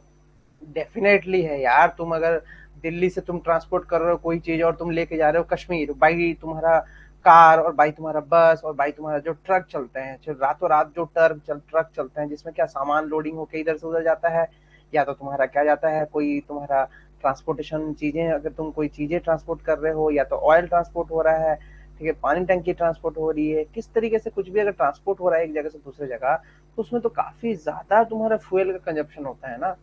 डेफिनेटली है यार, तुम अगर दिल्ली से तुम ट्रांसपोर्ट कर रहे हो कोई चीज और तुम लेके जा रहे हो कश्मीर, बाई तुम्हारा कार और बाई तुम्हारा बस और बाई तुम्हारा जो ट्रक चलते हैं, जो रातों रात जो ट्रक चलते हैं, जिसमें क्या सामान लोडिंग होके इधर से उधर जाता है, या तो तुम्हारा क्या जाता है, कोई तुम्हारा ट्रांसपोर्टेशन चीजें, अगर तुम कोई चीजें ट्रांसपोर्ट कर रहे हो, या तो ऑयल ट्रांसपोर्ट हो रहा है, ठीक है, पानी टंकी ट्रांसपोर्ट हो रही है, किस तरीके से कुछ भी अगर ट्रांसपोर्ट हो रहा है एक जगह से दूसरी जगह, तो उसमें तो काफी ज्यादा तुम्हारा फ्यूल का कंजप्शन होता है ना।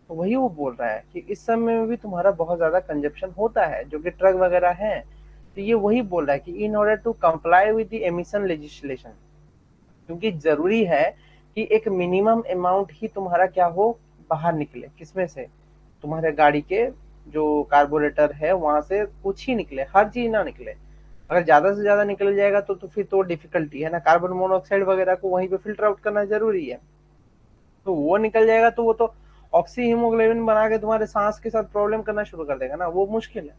तो वही वो बोल रहा है कि इस समय में भी तुम्हारा बहुत ज्यादा कंजप्शन होता है, जो कि ट्रक वगैरह है। तो ये वही बोल रहा है कि in order to comply with the emission legislation, क्योंकि जरूरी है कि एक मिनिमम अमाउंट ही तुम्हारा क्या हो, बाहर निकले, किसमें से, तुम्हारे गाड़ी के जो कार्बोरेटर है वहां से कुछ ही निकले, हर चीज ना निकले। अगर ज्यादा से ज्यादा निकल जाएगा तो फिर तो डिफिकल्टी है ना, कार्बन मोनोऑक्साइड वगैरह को वहीं पे फिल्टर आउट करना जरूरी है। तो वो निकल जाएगा तो वो तो ऑक्सी हीमोग्लोबिन बना के तुम्हारे सांस के साथ प्रॉब्लम करना शुरू कर देगा ना, वो मुश्किल है।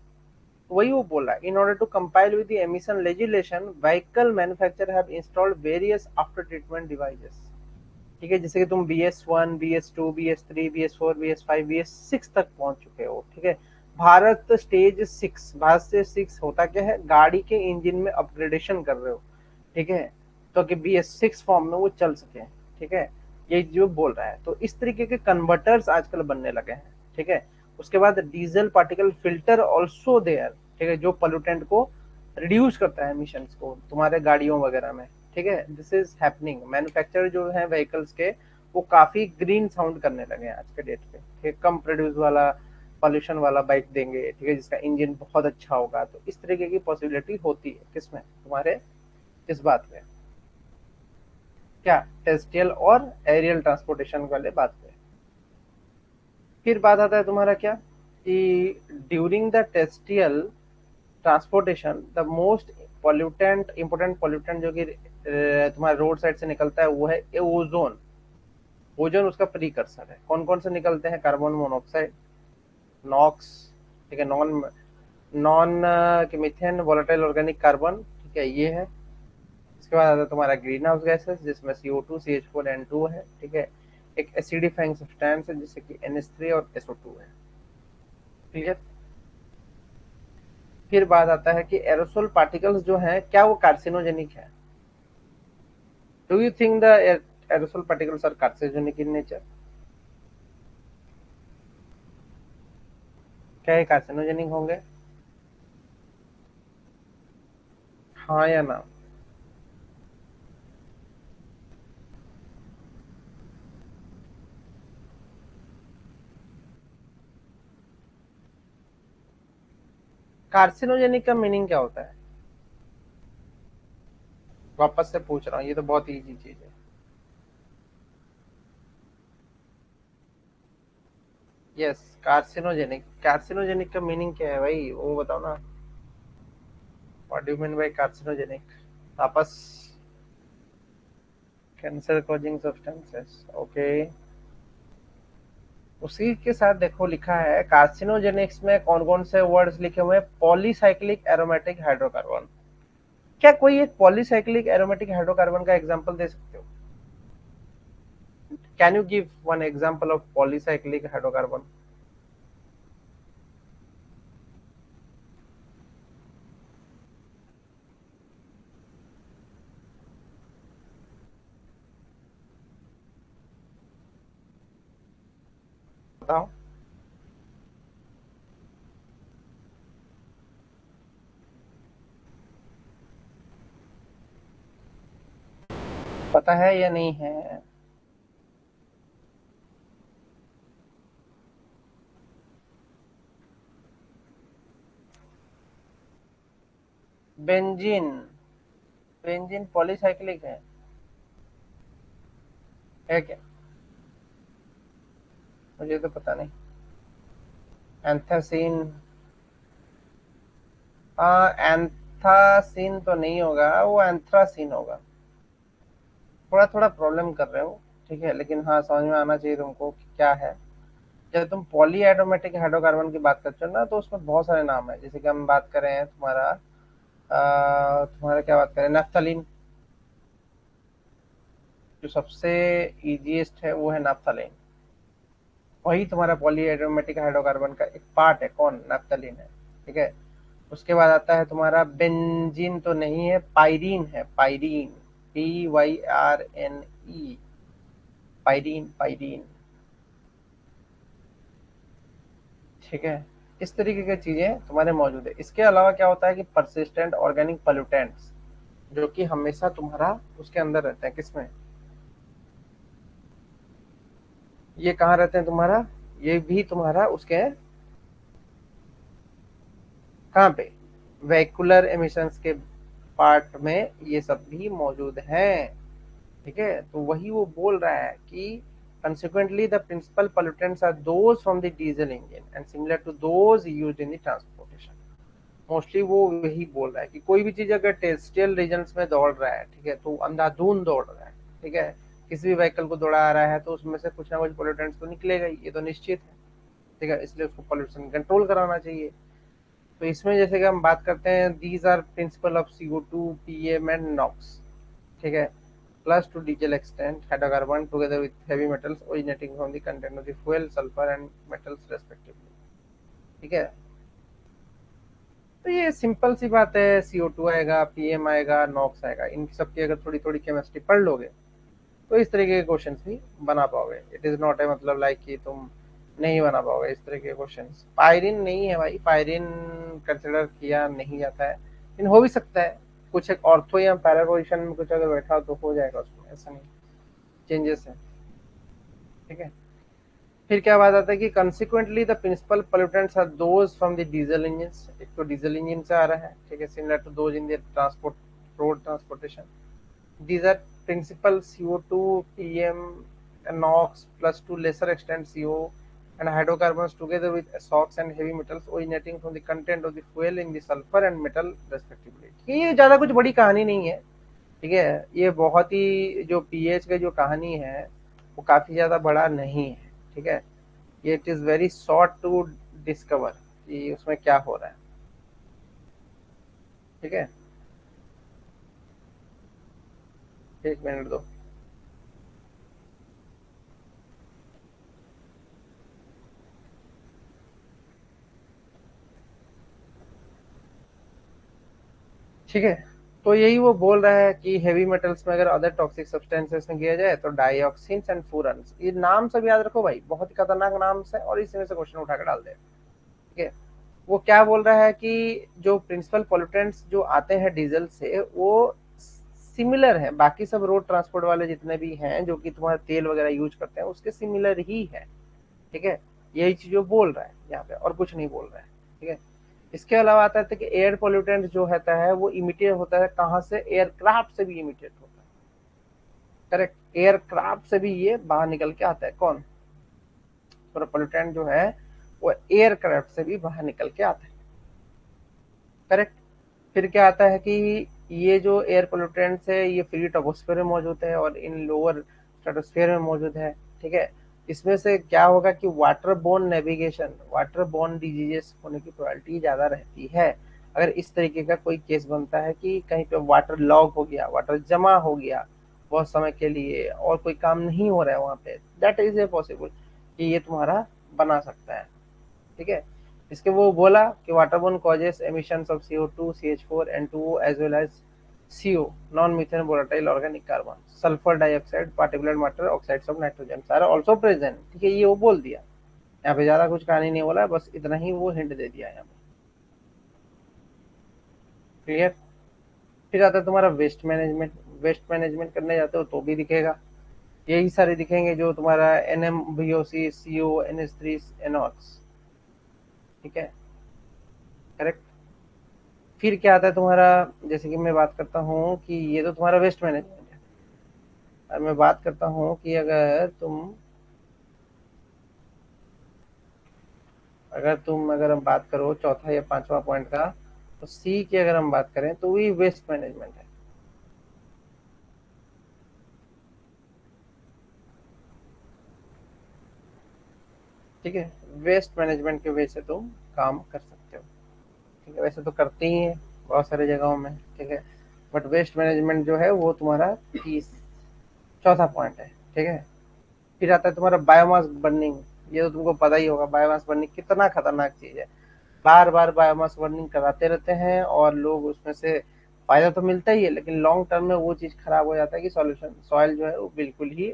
तो वही वो बोल रहा है, in order to compile with the emission legislation, vehicle manufacturer have installed various after treatment devices, ठीक है, जैसे कि तुम BS1, BS2, BS3, BS4, BS5, BS6 तक पहुंच चुके हो, ठीक है। भारत स्टेज 6, भारत स्टेज 6 होता क्या है, गाड़ी के इंजन में अपग्रेडेशन कर रहे हो, ठीक है, तो कि BS6 फॉर्म में वो चल सके, ठीक है। ये जो बोल रहा है, तो इस तरीके के कन्वर्टर्स आजकल बनने लगे हैं, ठीक है। उसके बाद diesel particle filter also there, ठीक है, जो पोल्यूटेंट को रिड्यूस करता है, एमिशंस को तुम्हारे गाड़ियों वगैरह में, ठीक है। दिस इज हैपनिंग, मैन्युफैक्चरर जो है व्हीकल्स के, वो काफी ग्रीन साउंड करने लगे हैं आज के डेट पे, ठीक है, कम प्रोड्यूस वाला, पॉल्यूशन वाला बाइक देंगे, ठीक है, जिसका इंजन बहुत अच्छा होगा। तो इस तरीके की पॉसिबिलिटी होती है किसमें, तुम्हारे इस बात में, क्या, टेरेस्ट्रियल और एरियल ट्रांसपोर्टेशन वाले बात पे। फिर बात आता है तुम्हारा क्या, कि during the terrestrial transportation the most pollutant, important pollutant जो कि तुम्हारे रोड साइड से निकलता है, वो है ओजोन। ओजोन उसका प्रीकर्सर है। कौन कौन से निकलते हैं, कार्बन मोनोऑक्साइड, नॉक्स, ठीक है, non non methane volatile organic carbon, ठीक है, ये है। इसके बाद आता है तुम्हारा ग्रीन हाउस गैसेस, जिसमें CO2, CH4, N2 है, ठीक है। एक एसिडिफाइंग सब्सटेंस है जिससे कि NH3 और SO2 है, ठीक है। फिर बात आता है कि एरोसोल पार्टिकल्स जो हैं, क्या वो कार्सिनोजेनिक है? Do you think the aerosol particles are carcinogenic in nature? क्या ये कार्सिनोजेनिक होंगे, हाँ या ना? कार्सिनोजेनिक का मीनिंग क्या होता है? वापस से पूछ रहा हूँ, ये तो बहुत इजी चीज है। यस, कार्सिनोजेनिक, कार्सिनोजेनिक का मीनिंग क्या है भाई, वो बताओ ना। What do you mean by carcinogenic? वापस, कैंसर कॉजिंग सब्सटेंसेस, ओके। उसी के साथ देखो लिखा है कार्सिनोजेनिक्स में कौन कौन से वर्ड्स लिखे हुए हैं, पॉलीसाइक्लिक एरोमेटिक हाइड्रोकार्बन। क्या कोई एक पॉलीसाइक्लिक एरोमेटिक हाइड्रोकार्बन का एग्जांपल दे सकते हो? Can you give one example of polycyclic hydrocarbon? बताओ। पता है या नहीं है? बेंजीन, बेंजीन पॉलीसाइक्लिक है क्या? मुझे तो पता नहीं। एंथासिन, हाँ एंथासिन तो नहीं होगा, वो एंथ्रासिन होगा। थोड़ा थोड़ा प्रॉब्लम कर रहे हो, ठीक है, लेकिन हाँ समझ में आना चाहिए तुमको कि क्या है। जब तुम पॉली एरोमेटिक हाइड्रोकार्बन की बात करते हो ना, तो उसमें बहुत सारे नाम है। जैसे कि हम बात करें तुम्हारा तुम्हारा क्या बात करें, नफ्थलीन। जो सबसे इजीएस्ट है वो है नफ्थलीन। वही तुम्हारा पॉली एरोमेटिक हाइड्रोकार्बन का एक पार्ट है, कौन, नफ्थलीन है। ठीक है। उसके बाद आता है तुम्हारा बेंजीन, तो नहीं है, पायरीन है, पायरीन। PYRNE, pyrene, pyrene. ठीक है। इस तरीके की चीजें तुम्हारे मौजूद है। इसके अलावा क्या होता है कि परसिस्टेंट ऑर्गेनिक पोल्यूटेंट्स, जो कि हमेशा तुम्हारा उसके अंदर रहते हैं, किसमें, ये कहाँ रहते हैं तुम्हारा, ये भी तुम्हारा उसके कहाँ पे, वेहिकुलर एमिशंस के पार्ट में ये सब भी मौजूद हैं। ठीक है। तो वही वो बोल रहा है कि consequently the principal pollutants are those from the diesel engine and similar to those used in the transportation। Mostly वो वही बोल रहा है कि कोई भी चीज अगर टेरेस्ट्रियल रीजन्स में दौड़ रहा है, ठीक है, तो अंधाधुंध दौड़ रहा है, ठीक है, किसी भी व्हीकल को दौड़ा रहा है तो उसमें से कुछ ना कुछ पोल्यूटेंट्स तो निकलेगा ही, ये तो निश्चित है। ठीक है, इसलिए उसको पोल्यूशन कंट्रोल कराना चाहिए। तो इसमें जैसे कि हम बात करते हैं, these are principal of CO2, PM and NOx. ठीक है। Plus to diesel extent hydrocarbon together with heavy metals originating from the content of the fuel sulphur and metals respectively. ठीक है। तो ये सिंपल सी बात है, CO2 आएगा, PM आएगा, नॉक्स आएगा, इन सबकी अगर थोड़ी थोड़ी केमिस्ट्री पढ़ लोगे तो इस तरीके के क्वेश्चन भी बना पाओगे। इट इज नॉट ए मतलब लाइक कि तुम नहीं बना पाओगे इस तरह के क्वेश्चन। पायरिन नहीं है भाई, पायरिन कंसिडर किया नहीं जाता है, लेकिन हो भी सकता है कुछ एक ऑर्थो या पैरा पोजिशन में कुछ अगर बैठा हो तो हो जाएगा उसमें, ऐसा नहीं, चेंजेस है। ठीक है। फिर क्या बात आता है कि consequently the principal pollutants are those from the diesel engine. एक तो डीजल इंजन से आ रहा है, ठीक है, similar to those in the transport, road transportation. These are principal CO2, PM, NOx, plus to lesser extent CO and hydrocarbons together with SOx and heavy metals originating from the content of the fuel in the sulfur and metal respectively। ठीक है, ये ज्यादा कुछ बड़ी कहानी नहीं है। ठीक है। ये बहुत ही जो पीएच का जो कहानी है वो काफी ज्यादा बड़ा नहीं है। ठीक है। ये it is very short to discover कि उसमें क्या हो रहा है। ठीक है। एक मिनट दो। ठीक है। तो यही वो बोल रहा है कि हेवी मेटल्स में अगर अदर टॉक्सिक सब्सटेंसेस में किया जाए तो डाइऑक्सिन्स एंड फूरन्स, ये नाम सब याद रखो भाई, बहुत ही खतरनाक नाम है और इसमें से क्वेश्चन उठा कर डाल दे। ठीक है। वो क्या बोल रहा है कि जो प्रिंसिपल पोल्यूटेंट्स जो आते हैं डीजल से वो सिमिलर है, बाकी सब रोड ट्रांसपोर्ट वाले जितने भी हैं जो कि तुम्हारा तेल वगैरह यूज करते हैं उसके सिमिलर ही है। ठीक है। यही चीज जो बोल रहा है यहाँ पे, और कुछ नहीं बोल रहा है। ठीक है। इसके अलावा आता है कि एयर पोल्यूटेंट जो होता है वो इमिटेट होता है कहाँ से, एयरक्राफ्ट से भी इमिटेट होता है। करेक्ट, एयरक्राफ्ट से भी ये बाहर निकल के आता है, कौन, पूरा पोल्यूटेंट जो है वो एयरक्राफ्ट से भी बाहर निकल के आता है। करेक्ट। फिर क्या आता है कि ये जो एयर पोल्यूटेंट्स है ये फ्री ट्रोपोस्फेयर में मौजूद है और इन लोअर स्ट्रेटोस्फेयर में मौजूद है। ठीक है। इसमें से क्या होगा कि water borne navigation, water borne diseases होने की प्रोबेबिलिटी ज्यादा रहती है। अगर इस तरीके का कोई केस बनता है कि कहीं पे वाटर लॉग हो गया, वाटर जमा हो गया बहुत समय के लिए और कोई काम नहीं हो रहा है वहां पे, दैट इज ए पॉसिबल कि ये तुम्हारा बना सकता है। ठीक है। इसके वो बोला कि waterborne causes emissions of CO2, CH4, N2O as well as CO, non methane volatile organic carbon, sulphur dioxide, particular matter, oxides of nitrogen are also present. ठीक है, ये वो बोल दिया। यहाँ पे ज्यादा कुछ कहानी नहीं बोला, बस इतना ही वो हिंट दे दिया यहाँ पे। क्लियर। फिर आता है तुम्हारा वेस्ट मैनेजमेंट। वेस्ट मैनेजमेंट करने जाते हो तो भी दिखेगा, यही सारे दिखेंगे जो तुम्हारा NMVOC, CO, NH3, NOx। ठीक है। करेक्ट। फिर क्या आता है तुम्हारा, जैसे कि मैं बात करता हूँ कि ये तो तुम्हारा वेस्ट मैनेजमेंट है। और मैं बात करता हूँ कि अगर तुम अगर हम बात करो चौथा या पांचवा पॉइंट का, तो सी की अगर हम बात करें तो वही वेस्ट मैनेजमेंट है। ठीक है, वेस्ट मैनेजमेंट के वजह से तुम काम कर सकते हो। ठीक है, वैसे तो करते ही हैं बहुत सारी जगहों में। ठीक है, बट वेस्ट मैनेजमेंट जो है वो तुम्हारा तीस चौथा पॉइंट है। ठीक है, फिर आता है तुम्हारा बायोमास बर्निंग। ये तो तुमको पता ही होगा, बायोमास बर्निंग कितना खतरनाक चीज है। बार बार बायोमास बर्निंग कराते रहते हैं और लोग उसमें से फायदा तो मिलता ही है, लेकिन लॉन्ग टर्म में वो चीज खराब हो जाता है कि सॉल्यूशन सॉइल जो है वो बिल्कुल ही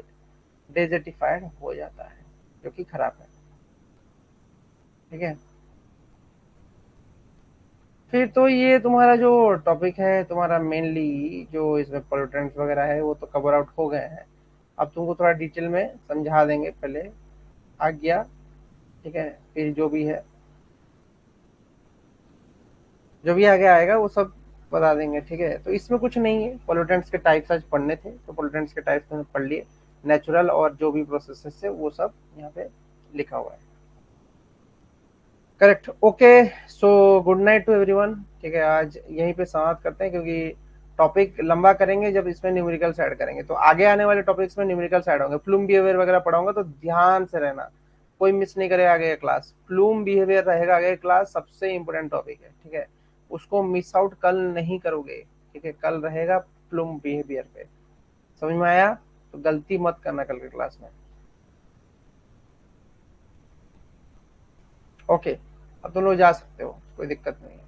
डेजर्टिफाइड हो जाता है, जो कि खराब है। ठीक है, फिर तो ये तुम्हारा जो टॉपिक है तुम्हारा मेनली जो इसमें पोल्यूटेंट्स वगैरह है वो तो कवर आउट हो गए हैं। अब तुमको थोड़ा डिटेल में समझा देंगे, पहले आ गया। ठीक है, फिर जो भी आगे आएगा वो सब बता देंगे। ठीक है, तो इसमें कुछ नहीं है, पोल्यूटेंट्स के टाइप्स आज पढ़ने थे तो पोल्यूटेंट्स के टाइप्स मैंने पढ़ लिए। नेचुरल और जो भी प्रोसेसेस है वो सब यहाँ पे लिखा हुआ है। Correct, okay. So good night to everyone. ठीक है, आज यहीं पे समाप्त करते हैं, क्योंकि टॉपिक लंबा करेंगे जब इसमें न्यूमेरिकल्स ऐड करेंगे, तो आगे आने वाले टॉपिक्स में न्यूमेरिकल्स ऐड होंगे। प्लूम बिहेवियर वगैरह पढ़ाऊंगा तो ध्यान से रहना, कोई मिस नहीं करेगा आगे का क्लास। प्लूम बिहेवियर रहेगा आगे का क्लास, सबसे इंपॉर्टेंट टॉपिक है। ठीक है, उसको मिस आउट कल नहीं करोगे। ठीक है, कल रहेगा प्लूम बिहेवियर पे। समझ में आया? तो गलती मत करना कल के क्लास में। ओके, अब तुम लोग जा सकते हो, कोई दिक्कत नहीं है।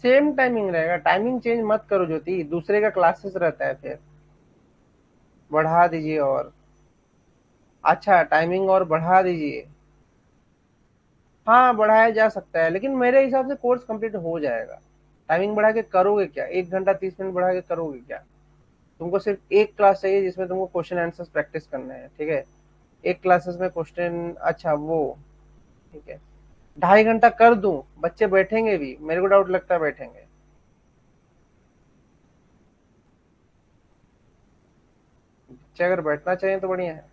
सेम टाइमिंग रहेगा, टाइमिंग चेंज मत करो ज्योति, दूसरे का क्लासेस रहता है फिर। बढ़ा दीजिए और, अच्छा टाइमिंग और बढ़ा दीजिए। हाँ बढ़ाया जा सकता है, लेकिन मेरे हिसाब से कोर्स कंप्लीट हो जाएगा। टाइमिंग बढ़ा के करोगे क्या? 1 घंटा 30 मिनट बढ़ा के करोगे क्या? तुमको सिर्फ एक क्लास चाहिए जिसमें तुमको क्वेश्चन आंसर्स प्रैक्टिस करने हैं। ठीक है, एक क्लासेस में क्वेश्चन, अच्छा वो, ठीक है। 2.5 घंटा कर दूं, बच्चे बैठेंगे भी? मेरे को डाउट लगता है बैठेंगे। बच्चे अगर बैठना चाहिए तो बढ़िया है।